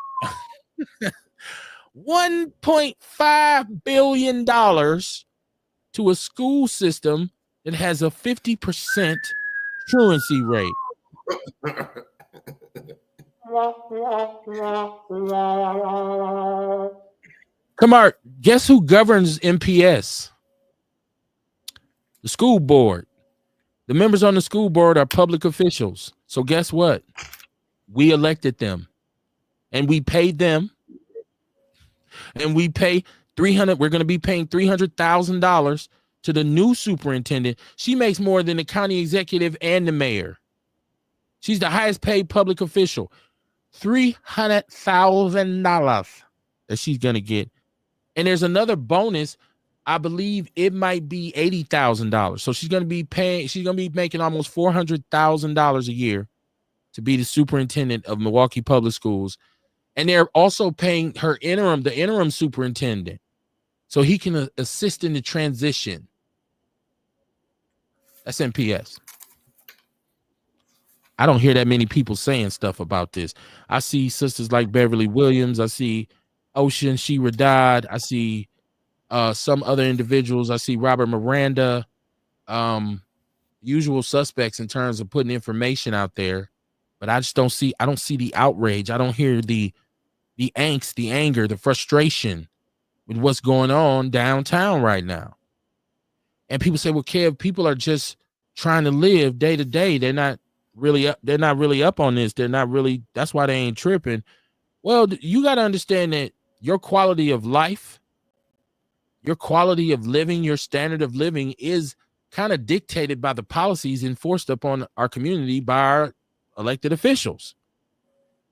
$1.5 billion to a school system that has a 50% truancy rate. Kamar, guess who governs MPS? The school board. The members on the school board are public officials. So guess what? We elected them, and we paid them, and we pay $300. We're going to be paying $300,000 to the new superintendent. She makes more than the county executive and the mayor. She's the highest paid public official. $300,000 that she's going to get. And there's another bonus. I believe it might be $80,000. So she's going to be making almost $400,000 a year to be the superintendent of Milwaukee Public Schools. And they're also paying her the interim superintendent, so he can assist in the transition. That's MPS. I don't hear that many people saying stuff about this. I see sisters like Beverly Williams. I see Ocean Shira Dodd. I see some other individuals. I see Robert Miranda. Usual suspects in terms of putting information out there. But I don't see the outrage. I don't hear the angst, the anger, the frustration with what's going on downtown right now. And people say, well, Kev, people are just trying to live day to day. They're not really up on this. That's why they ain't tripping. Well, you got to understand that your quality of life, your quality of living, your standard of living is kind of dictated by the policies enforced upon our community by our elected officials.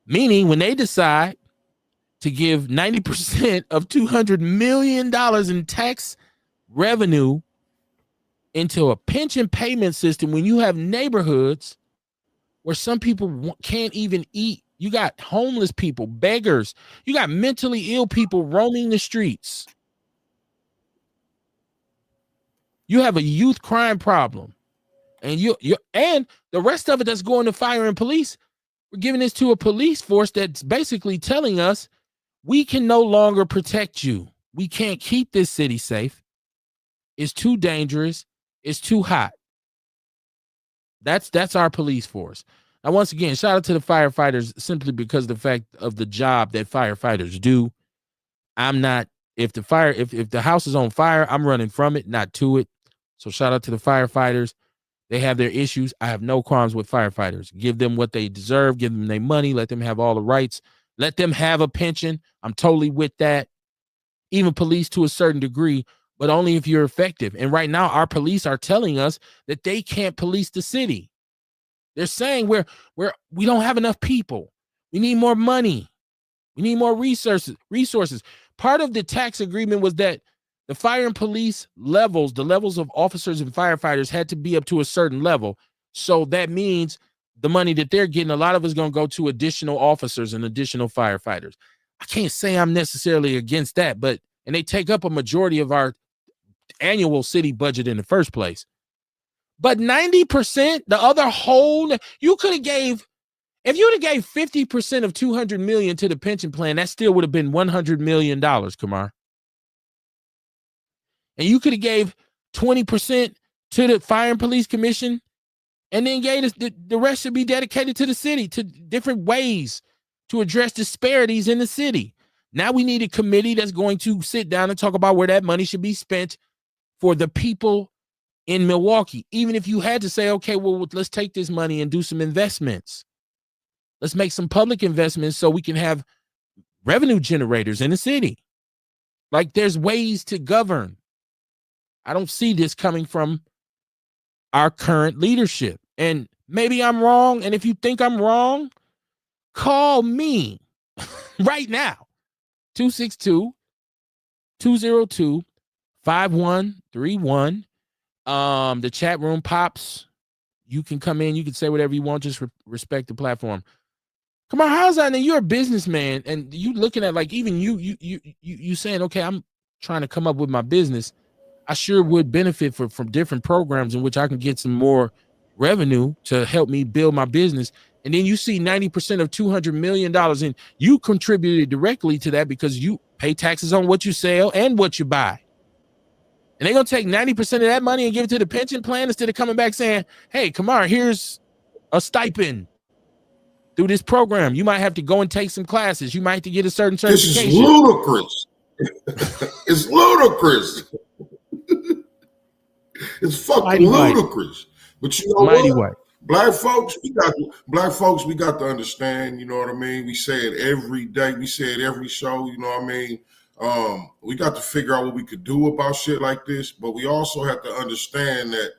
Meaning when they decide to give 90% of $200 million in tax revenue into a pension payment system, when you have neighborhoods where some people can't even eat, you got homeless people, beggars, you got mentally ill people roaming the streets. You have a youth crime problem, and and the rest of it that's going to fire and police, we're giving this to a police force that's basically telling us we can no longer protect you. We can't keep this city safe. It's too dangerous. It's too hot. That's our police force. Now, once again, shout out to the firefighters simply because of the fact of the job that firefighters do. I'm not, if the house is on fire, I'm running from it, not to it. So shout out to the firefighters. They have their issues. I have no qualms with firefighters. Give them what they deserve. Give them their money. Let them have all the rights. Let them have a pension. I'm totally with that. Even police to a certain degree, but only if you're effective. And right now, our police are telling us that they can't police the city. They're saying we don't have enough people. We need more money. We need more resources. Part of the tax agreement was that the fire and police levels, the levels of officers and firefighters had to be up to a certain level. So that means the money that they're getting, a lot of it's going to go to additional officers and additional firefighters. I can't say I'm necessarily against that, and they take up a majority of our annual city budget in the first place. But 90%, the other whole, you could have gave If you'd have gave 50% of 200 million to the pension plan, that still would have been $100 million, Kamar. And you could have gave 20% to the Fire and Police Commission, and then gave us the rest should be dedicated to the city, to different ways to address disparities in the city. Now we need a committee that's going to sit down and talk about where that money should be spent for the people in Milwaukee. Even if you had to say, okay, well, let's take this money and do some investments. Let's make some public investments so we can have revenue generators in the city. Like, there's ways to govern. I don't see this coming from our current leadership. And maybe I'm wrong. And if you think I'm wrong, call me right now. 262-202-5131. The chat room pops. You can come in. You can say whatever you want. Just respect the platform. Come on, how's that? And you're a businessman, and you looking at, like, even you saying, okay, I'm trying to come up with my business. I sure would benefit from different programs in which I can get some more revenue to help me build my business. And then you see 90% of $200 million, and you contributed directly to that because you pay taxes on what you sell and what you buy. And they're going to take 90% of that money and give it to the pension plan instead of coming back saying, hey, Kamar, here's a stipend through this program. You might have to go and take some classes. You might have to get a certain certification. This is ludicrous. It's ludicrous. It's fucking Mighty ludicrous. White. But you know Mighty what? White. Black folks, we got to understand, you know what I mean? We say it every day. We say it every show, you know what I mean? We got to figure out what we could do about shit like this, but we also have to understand that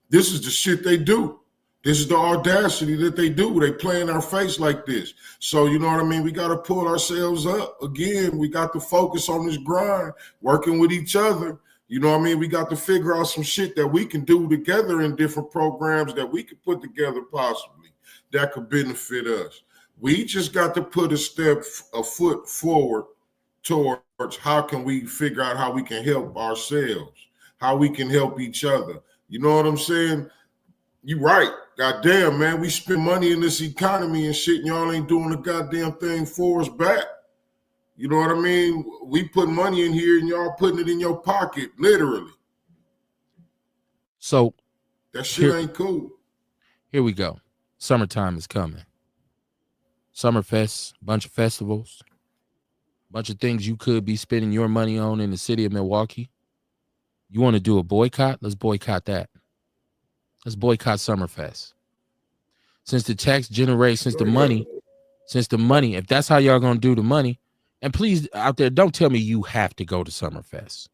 this is the shit they do. This is the audacity that they do. They play in our face like this. So, you know what I mean? We got to pull ourselves up. Again, we got to focus on this grind, working with each other. You know what I mean? We got to figure out some shit that we can do together in different programs that we could put together possibly that could benefit us. We just got to put a foot forward towards how can we figure out how we can help ourselves, how we can help each other. You know what I'm saying? You right. Goddamn, man, we spend money in this economy and shit, and y'all ain't doing a goddamn thing for us back. You know what I mean? We put money in here and y'all putting it in your pocket, literally. So that shit ain't cool. Here we go. Summertime is coming. Summerfest, bunch of festivals, bunch of things you could be spending your money on in the city of Milwaukee. You want to do a boycott? Let's boycott that. Let's boycott Summerfest. Since the tax generates, since the money, if that's how y'all gonna do the money, and please out there, don't tell me you have to go to Summerfest.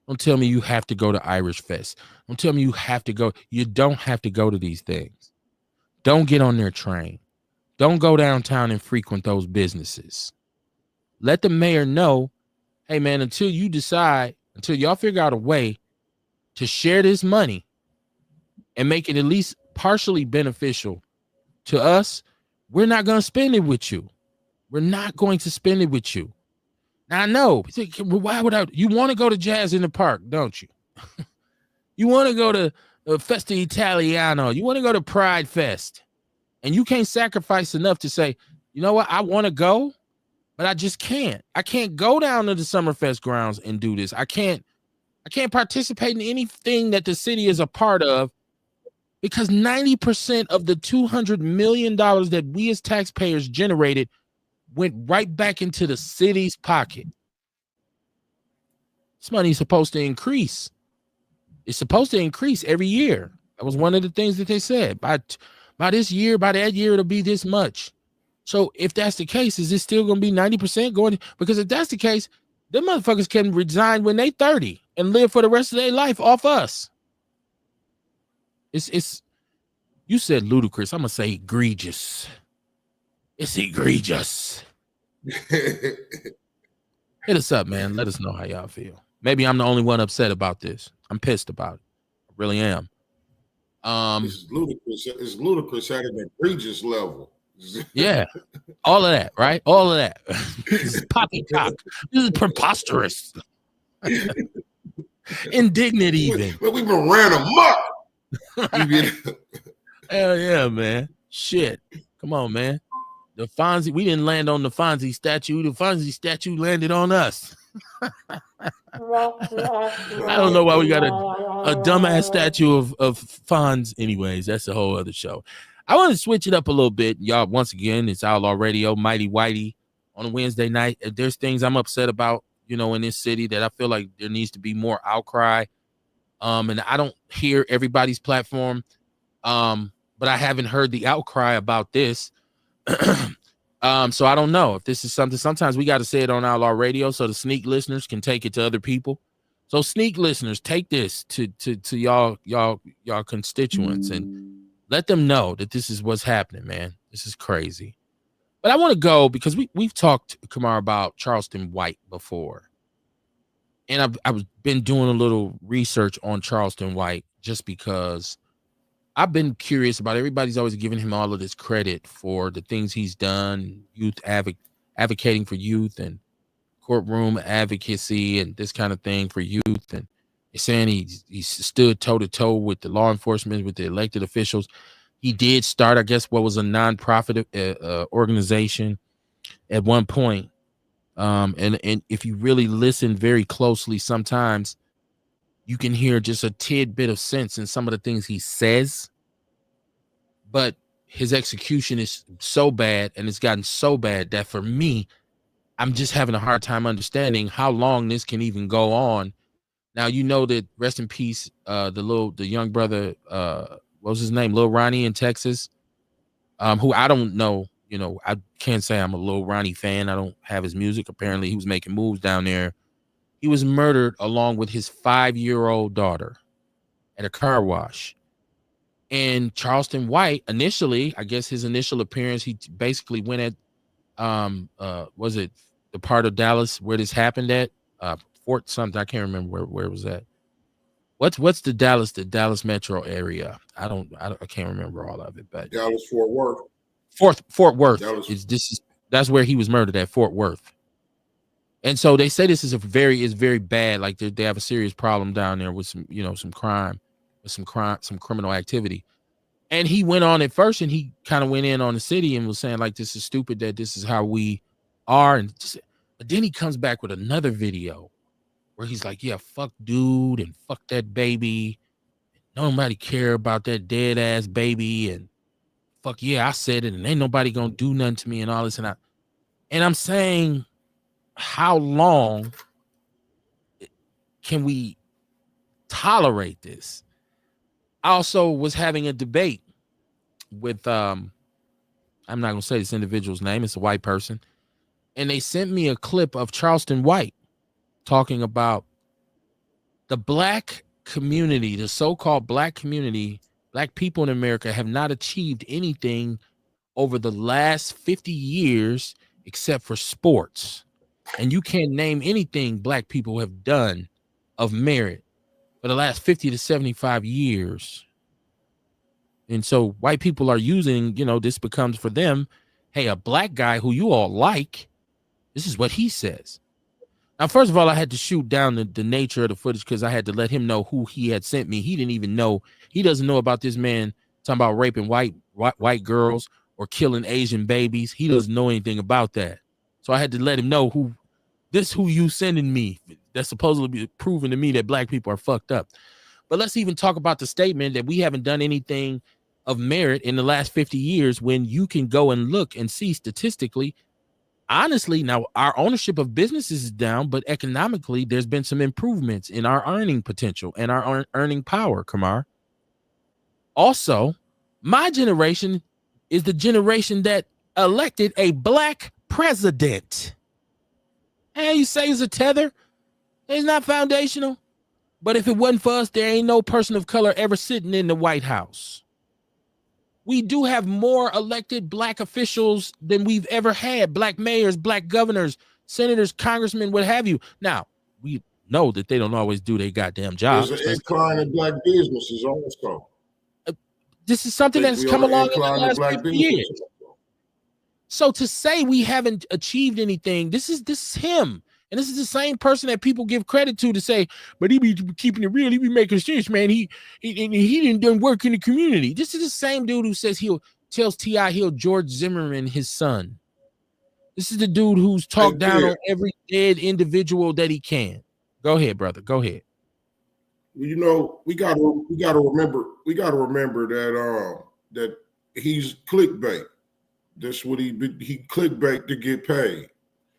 Don't tell me you have to go to Irish Fest. Don't tell me you have to go. You don't have to go to these things. Don't get on their train. Don't go downtown and frequent those businesses. Let the mayor know, hey man, until y'all figure out a way to share this money and make it at least partially beneficial to us, we're not going to spend it with you. We're not going to spend it with you. Now, I know, why would you want to go to Jazz in the Park, don't you? You want to go to Festa Italiano. You want to go to Pride Fest. And you can't sacrifice enough to say, you know what, I want to go, but I just can't. I can't go down to the Summerfest grounds and do this. I can't participate in anything that the city is a part of, because 90% of the $200 million that we as taxpayers generated went right back into the city's pocket. This money is supposed to increase. It's supposed to increase every year. That was one of the things that they said. By this year, by that year, it'll be this much. So if that's the case, is it still going to be 90% going? Because if that's the case, them motherfuckers can resign when they 30 and live for the rest of their life off us. It's you said ludicrous. I'm going to say egregious. It's egregious. Hit us up, man. Let us know how y'all feel. Maybe I'm the only one upset about this. I'm pissed about it. I really am. It's ludicrous. It's ludicrous at an egregious level. Yeah. All of that, right? All of that. This is poppycock. This is preposterous. Indignant even. We've been ran amok. Hell yeah, man. Shit. Come on, man. The Fonzie, we didn't land on the Fonzie statue. The Fonzie statue landed on us. I don't know why we got a dumbass statue of Fonz. Anyways, that's a whole other show. I want to switch it up a little bit. Y'all, once again, it's Outlaw Radio, Mighty Whitey on a Wednesday night. If there's things I'm upset about, in this city that I feel like there needs to be more outcry. And I don't hear everybody's platform. But I haven't heard the outcry about this. So I don't know if this is something. Sometimes we got to say it on Outlaw Radio so the sneak listeners can take it to other people. So sneak listeners, take this to y'all constituents and let them know that this is what's happening, man. This is crazy. But I want to go because we've talked, Kamar, about Charleston White before. And I've been doing a little research on Charleston White just because I've been curious about. Everybody's always giving him all of this credit for the things he's done, youth advocating for youth and courtroom advocacy and this kind of thing for youth. And they're saying he stood toe to toe with the law enforcement, with the elected officials. He did start, I guess, what was a nonprofit organization at one point. And if you really listen very closely, sometimes you can hear just a tidbit of sense in some of the things he says, but his execution is so bad and it's gotten so bad that for me, I'm just having a hard time understanding how long this can even go on. Now, that rest in peace, the young brother, what was his name? Lil Ronnie in Texas, who I don't know. I can't say I'm a Lil Ronnie fan. I don't have his music. Apparently he was making moves down there. He was murdered along with his 5-year-old daughter at a car wash. And Charleston White, initially, I guess his initial appearance, he basically went at, was it the part of Dallas where this happened at? Fort something. I can't remember where it was at. What's the Dallas metro area? I can't remember all of it, but Dallas Fort Worth. Fort Worth that's where he was murdered at, Fort Worth. And so they say this is very bad. Like they have a serious problem down there with some crime, with some criminal activity. And he went on at first and he kind of went in on the city and was saying like, this is stupid, that this is how we are. But then he comes back with another video where he's like, yeah, fuck dude and fuck that baby. Nobody care about that dead ass baby. And fuck yeah, I said it and ain't nobody gonna do nothing to me and all this. And I'm saying, how long can we tolerate this? I also was having a debate with I'm not gonna say this individual's name, it's a white person, and they sent me a clip of Charleston White talking about the black community, the so-called black community. Black people in America have not achieved anything over the last 50 years except for sports. And you can't name anything black people have done of merit for the last 50 to 75 years. And so white people are using, this becomes for them, hey, a black guy who you all like, this is what he says. Now, first of all, I had to shoot down the nature of the footage because I had to let him know who he had sent me. He didn't even know. He doesn't know about this man talking about raping white girls or killing Asian babies. He doesn't know anything about that. So I had to let him know who you sending me. That's supposedly be proving to me that black people are fucked up. But let's even talk about the statement that we haven't done anything of merit in the last 50 years when you can go and look and see statistically. Honestly, now our ownership of businesses is down, but economically, there's been some improvements in our earning potential and our earning power, Kamar. Also, my generation is the generation that elected a black president. Hey, you say it's a tether? It's not foundational. But if it wasn't for us, there ain't no person of color ever sitting in the White House. We do have more elected black officials than we've ever had. Black mayors, black governors, senators, congressmen, what have you. Now, we know that they don't always do their goddamn job. There's an incline in black businesses also. This is something that's come along in the last 50 years. So to say we haven't achieved anything, this is him. And this is the same person that people give credit to say, but he be keeping it real. He be making sense, man. He didn't work in the community. This is the same dude who says tells T.I. Hill George Zimmerman his son. This is the dude who's Hey, talked down Kev, on every dead individual that he can. Go ahead, brother. Go ahead. you know, we gotta remember that he's clickbait. That's what he clickbait to get paid.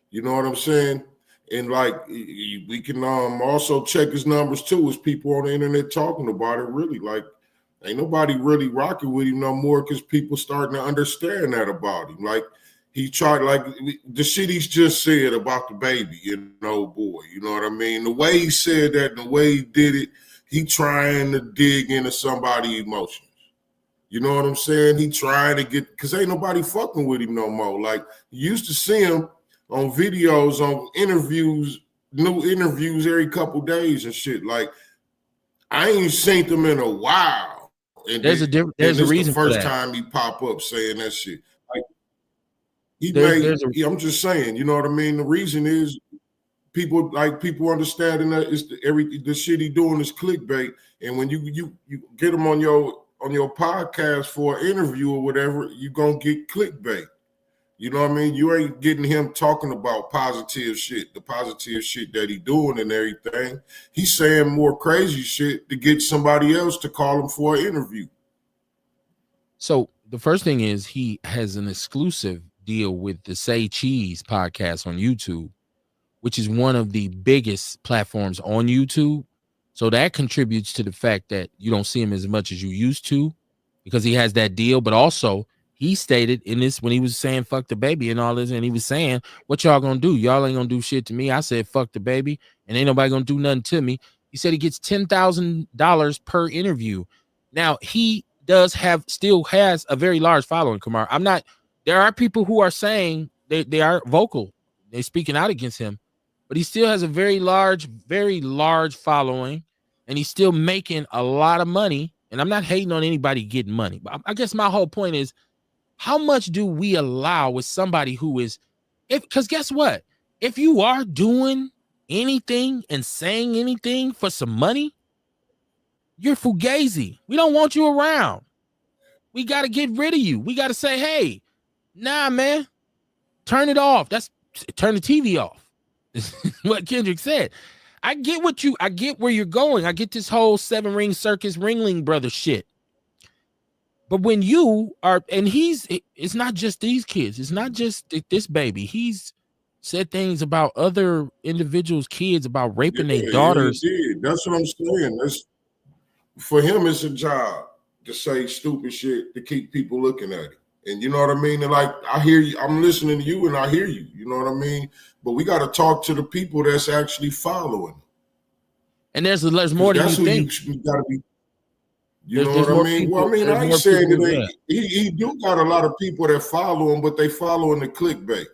You know what I'm saying? And like we can also check his numbers too. As people on the internet talking about it, really like ain't nobody really rocking with him no more because people starting to understand that about him. Like he tried, like the shit he's just said about the baby, you know, boy. You know what I mean? The way he said that, and the way he did it, he trying to dig into somebody's emotions. You know what I'm saying? He trying to get because ain't nobody fucking with him no more. Like you used to see him on videos, on interviews, new interviews every couple days and shit. Like I ain't seen them in a while, and There's a different. and There's a this the reason for first that. time he pop up saying that shit. Like he There's a I'm just saying, you know what I mean. The reason is people understanding that it's the shit he doing is clickbait, and when you get him on your podcast for an interview or whatever, you gonna get clickbait. You know what I mean? You ain't getting him talking about positive shit, the positive shit that he doing and everything. He's saying more crazy shit to get somebody else to call him for an interview. So the first thing is he has an exclusive deal with the Say Cheese podcast on YouTube, which is one of the biggest platforms on YouTube. So that contributes to the fact that you don't see him as much as you used to because he has that deal. But also, he stated in this when he was saying fuck the baby and all this, and he was saying, what y'all gonna do? Y'all ain't gonna do shit to me. I said fuck the baby, and ain't nobody gonna do nothing to me. He said he gets $10,000 per interview. Now he still has a very large following, Kamar. There are people who are saying they are vocal, they're speaking out against him, but he still has a very large following, and he's still making a lot of money. And I'm not hating on anybody getting money, but I guess my whole point is, how much do we allow with somebody who is, because guess what? If you are doing anything and saying anything for some money, you're fugazi. We don't want you around. We got to get rid of you. We got to say, hey, nah, man, turn it off. Turn the TV off. What Kendrick said. I get where you're going. I get this whole 7-ring circus ringling brother shit. But when you are, and it's not just these kids. It's not just this baby. He's said things about other individuals' kids, about raping their Yeah, he daughters. did. That's what I'm saying. That's for him. It's a job to say stupid shit to keep people looking at it. And you know what I mean? And like I hear you, I'm listening to you, and I hear you. You know what I mean? But we got to talk to the people that's actually following. And there's more than that's you who think. you got to be. You know There's what I more mean? people. Well, I mean, There's I ain't more saying people. that he do got a lot of people that follow him, but they following the clickbait.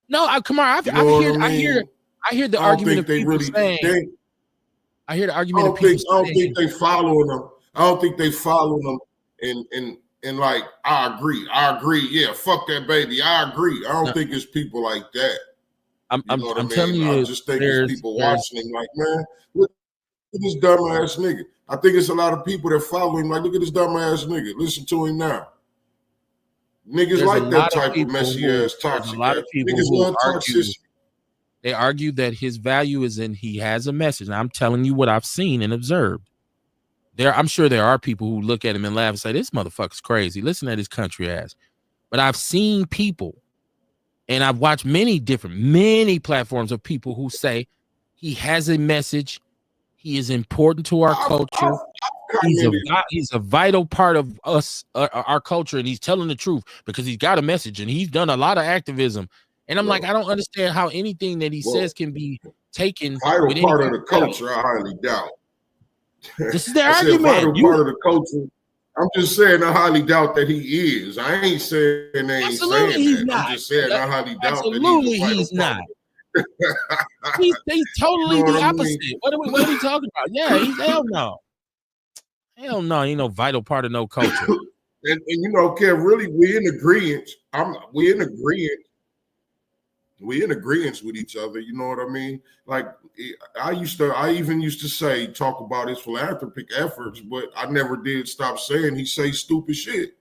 No, come on. You know what I mean? I hear the I don't argument think of they people really. saying. I hear the I argument of don't people think. I don't saying. think they following them. I don't think they following them. And like, I agree. Yeah, fuck that baby. I agree. I don't No, think it's people like that. You know what I I'm telling mean? I you, just think it's people watching him like, man, look at this dumbass nigga. I think it's a lot of people that follow him like, look at this dumbass nigga. Listen to him now. Niggas there's a like that lot of type of people messy who ass there's a toxic lot ass. of people Niggas who love argue. toxicity. They argue that his value is in he has a message. And I'm telling you what I've seen and observed. I'm sure there are people who look at him and laugh and say, this motherfucker's crazy. Listen at his country ass. But I've seen people, and I've watched many platforms of people who say he has a message. He is important to our culture. He's a vital part of us, our culture, and he's telling the truth because he's got a message and he's done a lot of activism. And I'm like, I don't understand how anything that he says can be taken Vital with any part of the culture, I highly doubt. This is their I said argument. vital part of the culture. I'm just saying I highly doubt that he is. I ain't saying they ain't Absolutely, saying he's that. I'm not. just saying I highly doubt that he's Absolutely, a vital he's not. part. He's You totally know what the I opposite. mean? What are we talking about? Yeah, he's hell no. Hell no, ain't no vital part of no culture. And you know, Kev, really, we in agreement. We in agreement. We in agreement with each other. You know what I mean? Like I even used to say, talk about his philanthropic efforts, but I never did stop saying he say stupid shit.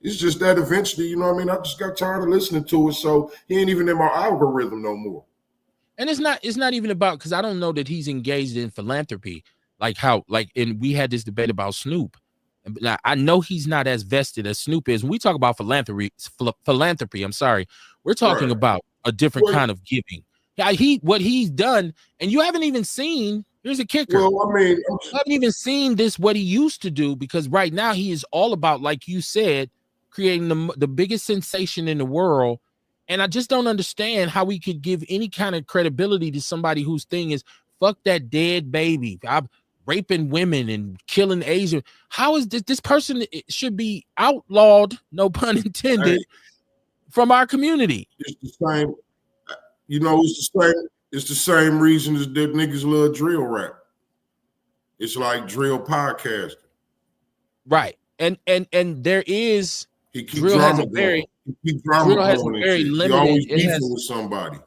It's just that eventually, you know what I mean? I just got tired of listening to it, so he ain't even in my algorithm no more. And it's not even about, because I don't know that he's engaged in philanthropy, and we had this debate about Snoop. I know he's not as vested as Snoop is. When we talk about philanthropy, I'm sorry, we're talking about a different kind of giving. Yeah, what he's done, and you haven't even seen. Here's a kicker. Well, I mean, you haven't even seen what he used to do, because right now he is all about, like you said, creating the biggest sensation in the world. And I just don't understand how we could give any kind of credibility to somebody whose thing is fuck that dead baby. I'm raping women and killing Asian. How is this person should be outlawed, no pun intended, from our community? It's the same, you know, it's the same reason as that niggas love drill rap. It's like drill podcasting. Right. And there is drill has a very limited. He always beefing with somebody.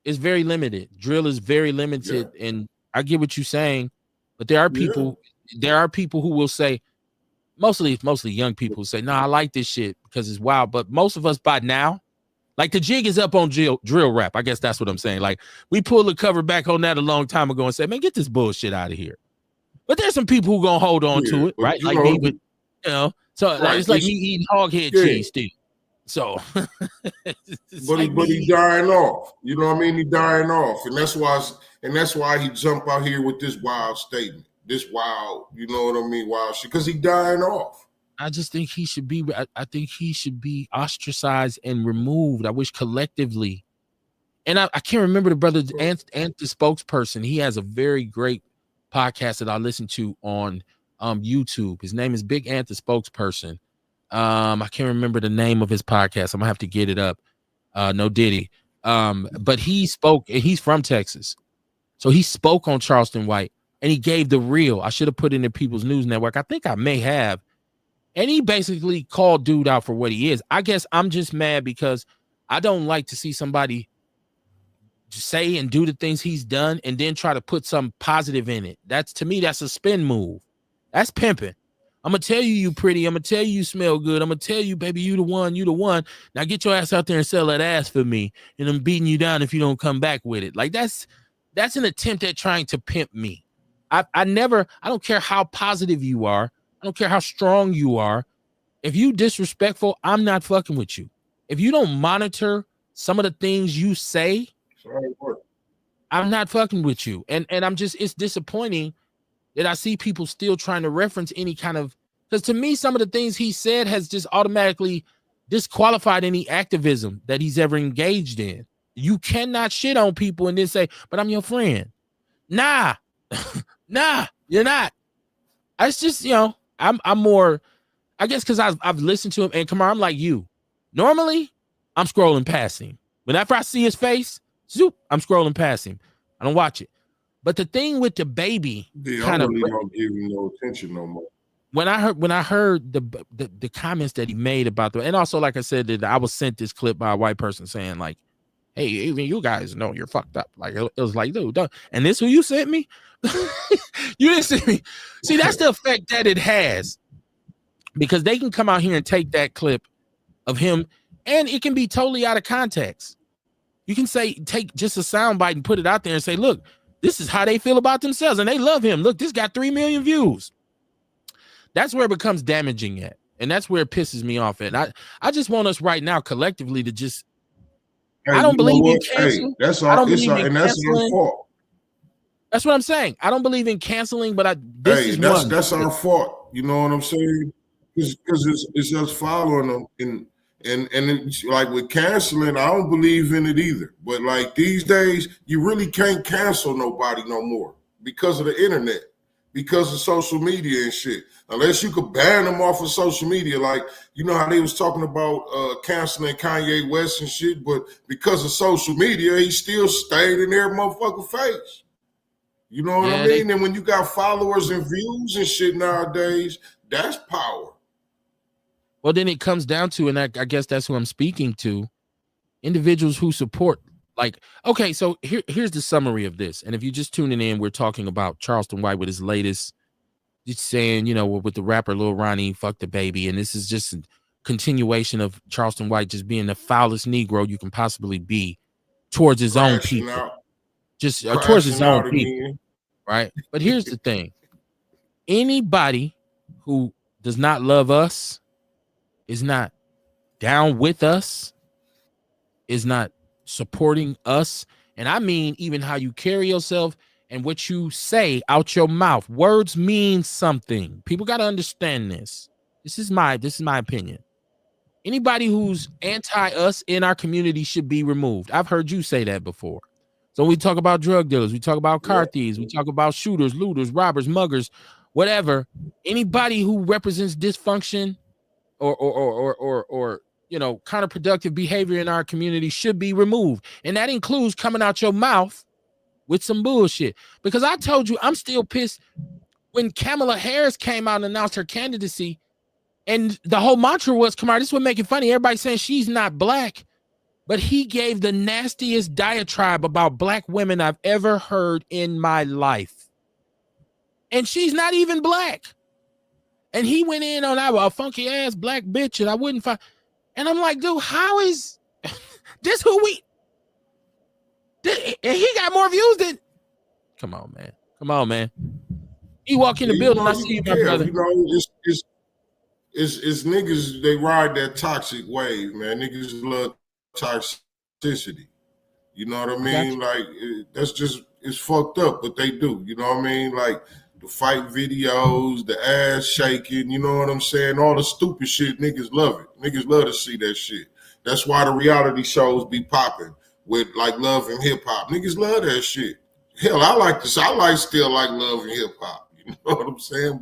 It's very limited. Drill is very limited, and I get what you're saying, but there are people who will say, mostly young people who say, I like this shit because it's wild. But most of us by now, like, the jig is up on drill rap. I guess that's what I'm saying. Like, we pulled the cover back on that a long time ago and said, man, get this bullshit out of here. But there's some people who gonna hold on to it, right? Like me, with, so it's like me eating hoghead cheese still. So, but he dying off. You know what I mean? He dying off, and that's why he jump out here with this wild statement, this wild, you know what I mean, wild shit, because he dying off. I just think he should be. I think he should be ostracized and removed. I wish collectively, and I can't remember the brother Ant the spokesperson. He has a very great podcast that I listen to on YouTube. His name is Big Ant the spokesperson. I can't remember the name of his podcast. I'm gonna have to get it up. No Diddy. But he spoke, and he's from Texas, so he spoke on Charleston White, and he gave the real. I should have put it in the People's News Network. I think I may have. And he basically called dude out for what he is. I guess I'm just mad because I don't like to see somebody say and do the things he's done and then try to put some positive in it. To me, that's a spin move. That's pimping. I'm going to tell you pretty. I'm going to tell you smell good. I'm going to tell you, baby, you the one. Now get your ass out there and sell that ass for me, and I'm beating you down if you don't come back with it. Like, that's an attempt at trying to pimp me. I don't care how positive you are. I don't care how strong you are. If you disrespectful, I'm not fucking with you. If you don't monitor some of the things you say, I'm not fucking with you. And it's disappointing that I see people still trying to reference any kind of, because to me, some of the things he said has just automatically disqualified any activism that he's ever engaged in. You cannot shit on people and then say, but I'm your friend. Nah, you're not. It's just, I'm more, I guess, because I've listened to him, and Kamar, I'm like you. Normally, I'm scrolling past him. Whenever I see his face, zoop, I'm scrolling past him. I don't watch it. But the thing with the baby, kind of really don't give him no attention no more. When I heard the comments that he made about and also, like I said, that I was sent this clip by a white person saying, like, hey, even you guys know you're fucked up. Like, it was like, dude, and this who you sent me? You didn't send me. See, that's the effect that it has, because they can come out here and take that clip of him, and it can be totally out of context. You can take just a soundbite and put it out there and say, look, this is how they feel about themselves, and they love him. Look, this got 3 million views. That's where it becomes damaging at, and that's where it pisses me off at. I just want us right now collectively to just. Hey, I don't believe in canceling. That's our fault. That's what I'm saying. I don't believe in canceling, but that's our fault. You know what I'm saying? Because it's us following them, and like with canceling, I don't believe in it either. But like these days, you really can't cancel nobody no more because of the internet, because of social media and shit. Unless you could ban them off of social media, like, you know how they was talking about canceling Kanye West and shit, but because of social media, he still stayed in their motherfucking face. You know what I mean? And when you got followers and views and shit nowadays, that's power. Well, then it comes down to, and I guess that's who I'm speaking to, individuals who support. Like, okay, so here's the summary of this. And if you're just tuning in, we're talking about Charleston White with his latest, just saying, with the rapper Lil Ronnie, fuck the baby. And this is just continuation of Charleston White just being the foulest Negro you can possibly be towards his own people, just towards his own people, right? But here's the thing: anybody who does not love us, is not down with us, is not supporting us, and I mean even how you carry yourself and what you say out your mouth. Words mean something. People got to understand this. This is my opinion. Anybody who's anti us in our community should be removed. I've heard you say that before. So we talk about drug dealers, we talk about car thieves, we talk about shooters, looters, robbers, muggers, whatever. Anybody who represents dysfunction or counterproductive behavior in our community should be removed. And that includes coming out your mouth with some bullshit. Because I told you, I'm still pissed when Kamala Harris came out and announced her candidacy. And the whole mantra was, come on, this would make it funny. Everybody saying she's not black. But he gave the nastiest diatribe about black women I've ever heard in my life. And she's not even black. And he went in on a funky ass black bitch, and I wouldn't find. And I'm like, dude, how is this who we? And he got more views than. Come on, man. He walk in the building, I see you, my brother. It's niggas, they ride that toxic wave, man. Niggas love toxicity. You know what I mean? Like, that's just, it's fucked up what they do. You know what I mean? Like, the fight videos, the ass shaking, you know what I'm saying? All the stupid shit, niggas love it. Niggas love to see that shit. That's why the reality shows be popping with, like, Love and Hip Hop. Niggas love that shit. Hell, I still like Love and Hip Hop. You know what I'm saying?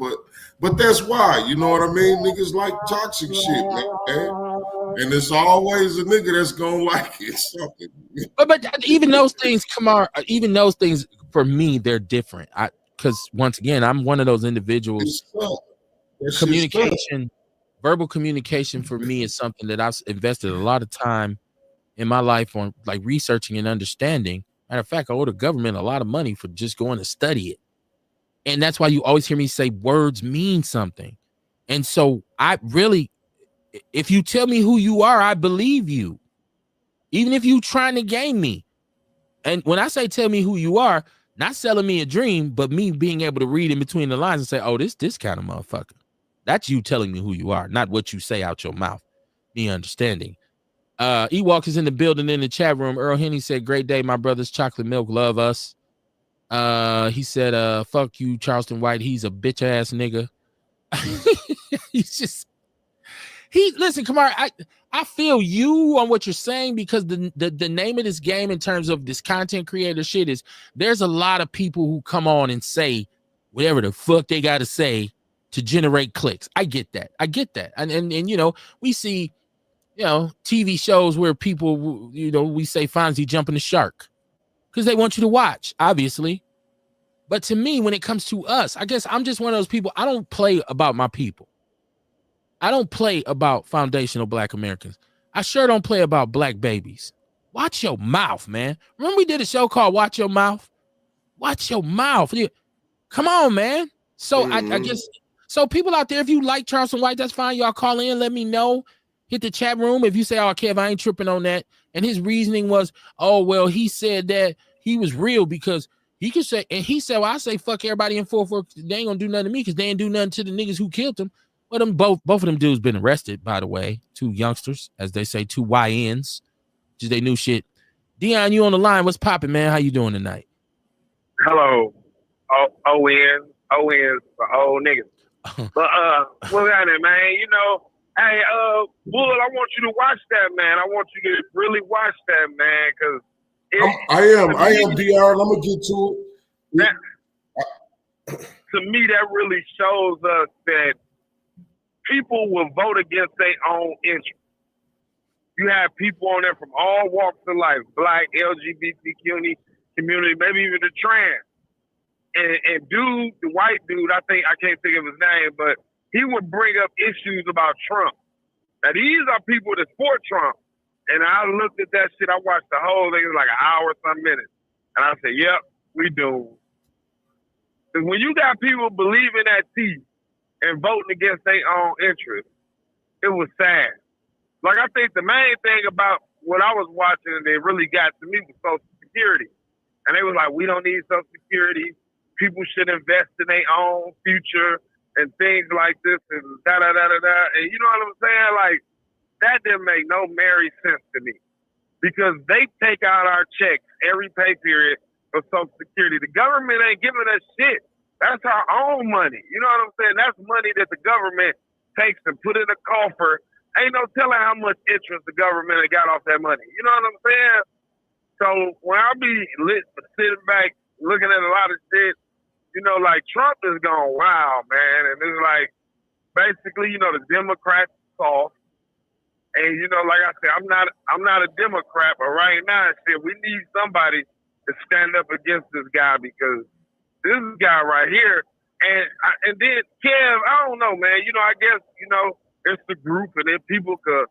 But that's why, you know what I mean? Niggas like toxic shit, man. And it's always a nigga that's gonna like it. Something. But even those things, Kamar, even those things for me, they're different. Because once again, I'm one of those individuals. Communication, verbal communication for me is something that I've invested a lot of time in my life on, like, researching and understanding. Matter of fact, I owe the government a lot of money for just going to study it. And that's why you always hear me say words mean something. And so I really, if you tell me who you are, I believe you. Even if you trying to game me. And when I say tell me who you are, not selling me a dream, but me being able to read in between the lines and say, oh, this kind of motherfucker. That's you telling me who you are, not what you say out your mouth. Me understanding. Ewok is in the building in the chat room. Earl Henny said, great day, my brothers. Chocolate milk, love us. He said, fuck you, Charleston White. He's a bitch ass nigga. Listen, Kamar, I feel you on what you're saying, because the name of this game in terms of this content creator shit is there's a lot of people who come on and say whatever the fuck they got to say to generate clicks. I get that. And you know, we see, you know, TV shows where people, you know, we say Fonzie jumping the shark because they want you to watch, obviously. But to me, when it comes to us, I guess I'm just one of those people. I don't play about my people. I don't play about foundational Black Americans. I sure don't play about Black babies. Watch your mouth, man. Remember we did a show called Watch Your Mouth? Watch your mouth. Come on, man. So I guess, so people out there, if you like Charleston White, that's fine. Y'all call in, let me know. Hit the chat room. If you say, oh, Kev, I ain't tripping on that. And his reasoning was, oh, well, he said that he was real because he could say, and he said, well, I say fuck everybody in 4-4. They ain't gonna do nothing to me because they ain't do nothing to the niggas who killed him. Well, both of them dudes been arrested, by the way. Two youngsters, as they say, two YNs, which is they new shit. Dion, you on the line? What's popping, man? How you doing tonight? Hello, ONs for old niggas. But what's happening, man? You know, hey, Bull, I want you to watch that, man. I want you to really watch that, man, because I am, DR. I'm gonna get to it. To me, that really shows us that people will vote against their own interests. You have people on there from all walks of life, Black, LGBTQ community, maybe even the trans. And dude, the white dude, I can't think of his name, but he would bring up issues about Trump. Now, these are people that support Trump. And I looked at that shit. I watched the whole thing. It was like an hour, some minutes. And I said, yep, we do. Because when you got people believing that teeth and voting against their own interests, it was sad. Like, I think the main thing about what I was watching and it really got to me was Social Security. And they was like, we don't need Social Security. People should invest in their own future and things like this and da-da-da-da-da. And you know what I'm saying? Like, that didn't make no merry sense to me. Because they take out our checks every pay period for Social Security. The government ain't giving us shit. That's our own money. You know what I'm saying? That's money that the government takes and put in a coffer. Ain't no telling how much interest the government got off that money. You know what I'm saying? So when I be sitting back looking at a lot of shit, you know, like Trump is going wild, man. And it's like, basically, you know, the Democrats soft. And, you know, like I said, I'm not a Democrat, but right now, shit, we need somebody to stand up against this guy because this guy right here. And then, Kev, I don't know, man. You know, I guess, you know, it's the group and then people could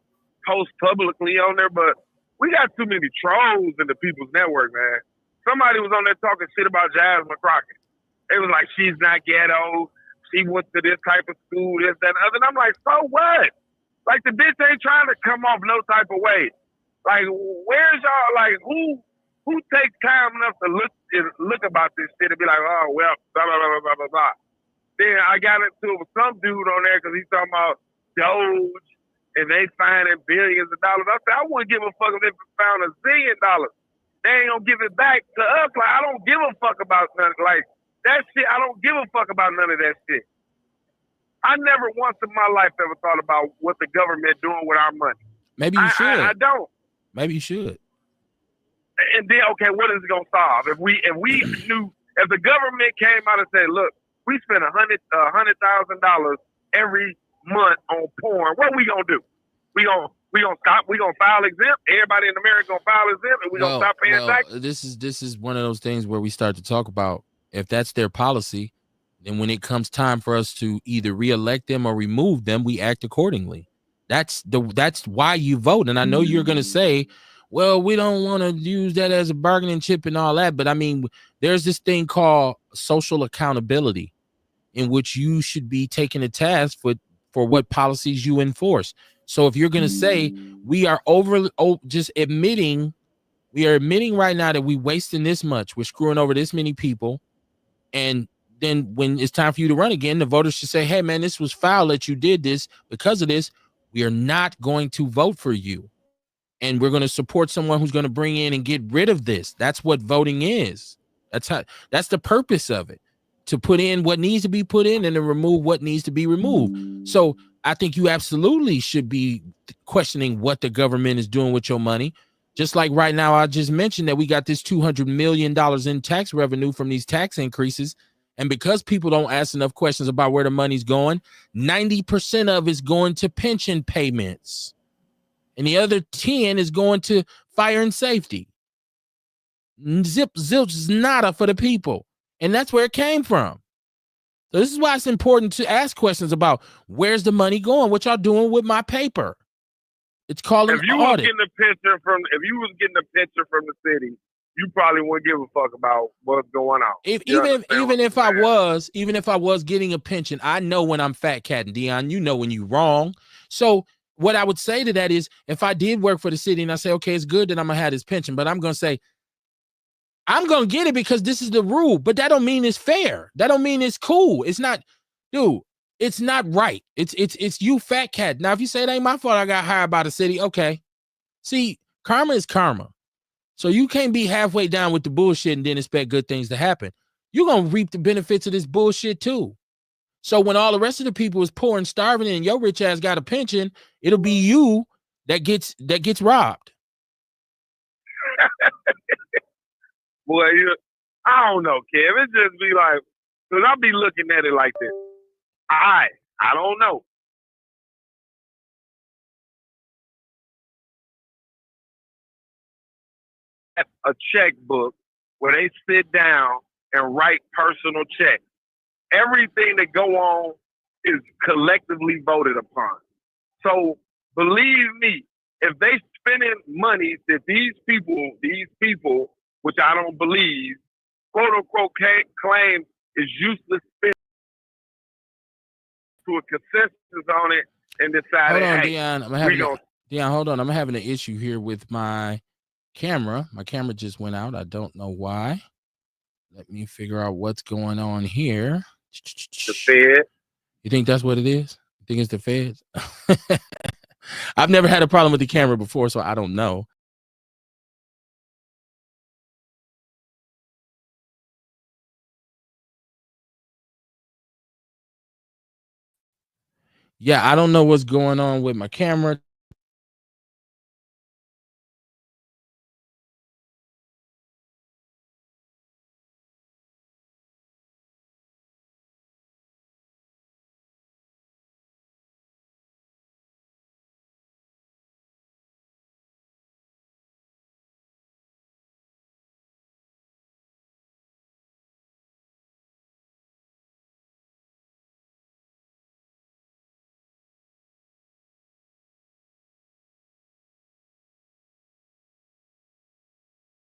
post publicly on there, but we got too many trolls in the People's Network, man. Somebody was on there talking shit about Jasmine Crockett. It was like, she's not ghetto. She went to this type of school, this, that, and other. And I'm like, so what? Like, the bitch ain't trying to come off no type of way. Like, where's y'all, like, who takes time enough to look about this shit and be like, oh, well, blah, blah, blah, blah, blah, blah. Then I got into it with some dude on there because he's talking about Doge and they finding billions of dollars. I said, I wouldn't give a fuck if they found $1 zillion. They ain't gonna give it back to us. Like, I don't give a fuck about none like that shit. I don't give a fuck about none of that shit. I never once in my life ever thought about what the government doing with our money. Maybe you should. I don't. Maybe you should. And then, okay, what is it gonna solve? If we knew, if the government came out and said, look, we spend $100,000 every month on porn, what we gonna do? We gonna stop? We gonna file exempt? Everybody in America gonna file exempt, and we gonna stop paying taxes? This is one of those things where we start to talk about if that's their policy, then when it comes time for us to either reelect them or remove them, we act accordingly. That's why you vote. And I know you're gonna say, well, we don't want to use that as a bargaining chip and all that, but I mean, there's this thing called social accountability, in which you should be taking a task for what policies you enforce. So if you're going to say we are admitting right now that we're wasting this much, we're screwing over this many people, and then when it's time for you to run again, the voters should say, hey, man, this was foul that you did this. Because of this, we are not going to vote for you. And we're going to support someone who's going to bring in and get rid of this. That's what voting is. That's the purpose of it. To put in what needs to be put in and to remove what needs to be removed. So I think you absolutely should be questioning what the government is doing with your money. Just like right now, I just mentioned that we got this $200 million in tax revenue from these tax increases. And because people don't ask enough questions about where the money's going, 90% of it's going to pension payments. And the other 10 is going to fire and safety. Zilch, nada for the people. And that's where it came from. So this is why it's important to ask questions about where's the money going, what y'all doing with my paper. It's called an audit. If you was getting a pension from the city, you probably wouldn't give a fuck about what's going on. Even if I was getting a pension, I know when I'm fat catting, Dion. You know when you wrong. So what I would say to that is, if I did work for the city and I say, okay, it's good that I'm gonna have this pension, but I'm gonna say, I'm gonna get it because this is the rule, but that don't mean it's fair. That don't mean it's cool. It's not, dude. It's not right. It's you, fat cat. Now, if you say it ain't my fault, I got hired by the city. Okay, see, karma is karma. So you can't be halfway down with the bullshit and then expect good things to happen. You're gonna reap the benefits of this bullshit too. So when all the rest of the people is poor and starving and your rich ass got a pension, it'll be you that gets robbed. Boy, I don't know, Kev. It just be like, because I'll be looking at it like this. I don't know. A checkbook where they sit down and write personal checks. Everything that go on is collectively voted upon. So believe me, if they spending money that these people, which I don't believe, quote unquote, claim is useless spending to a consensus on it, and decided, Hold on, hey, Dion. Dion, hold on. I'm having an issue here with my camera. My camera just went out. I don't know why. Let me figure out what's going on here. The Fed. You think that's what it is? You think it's the feds? I've never had a problem with the camera before, so I don't know. Yeah, I don't know what's going on with my camera.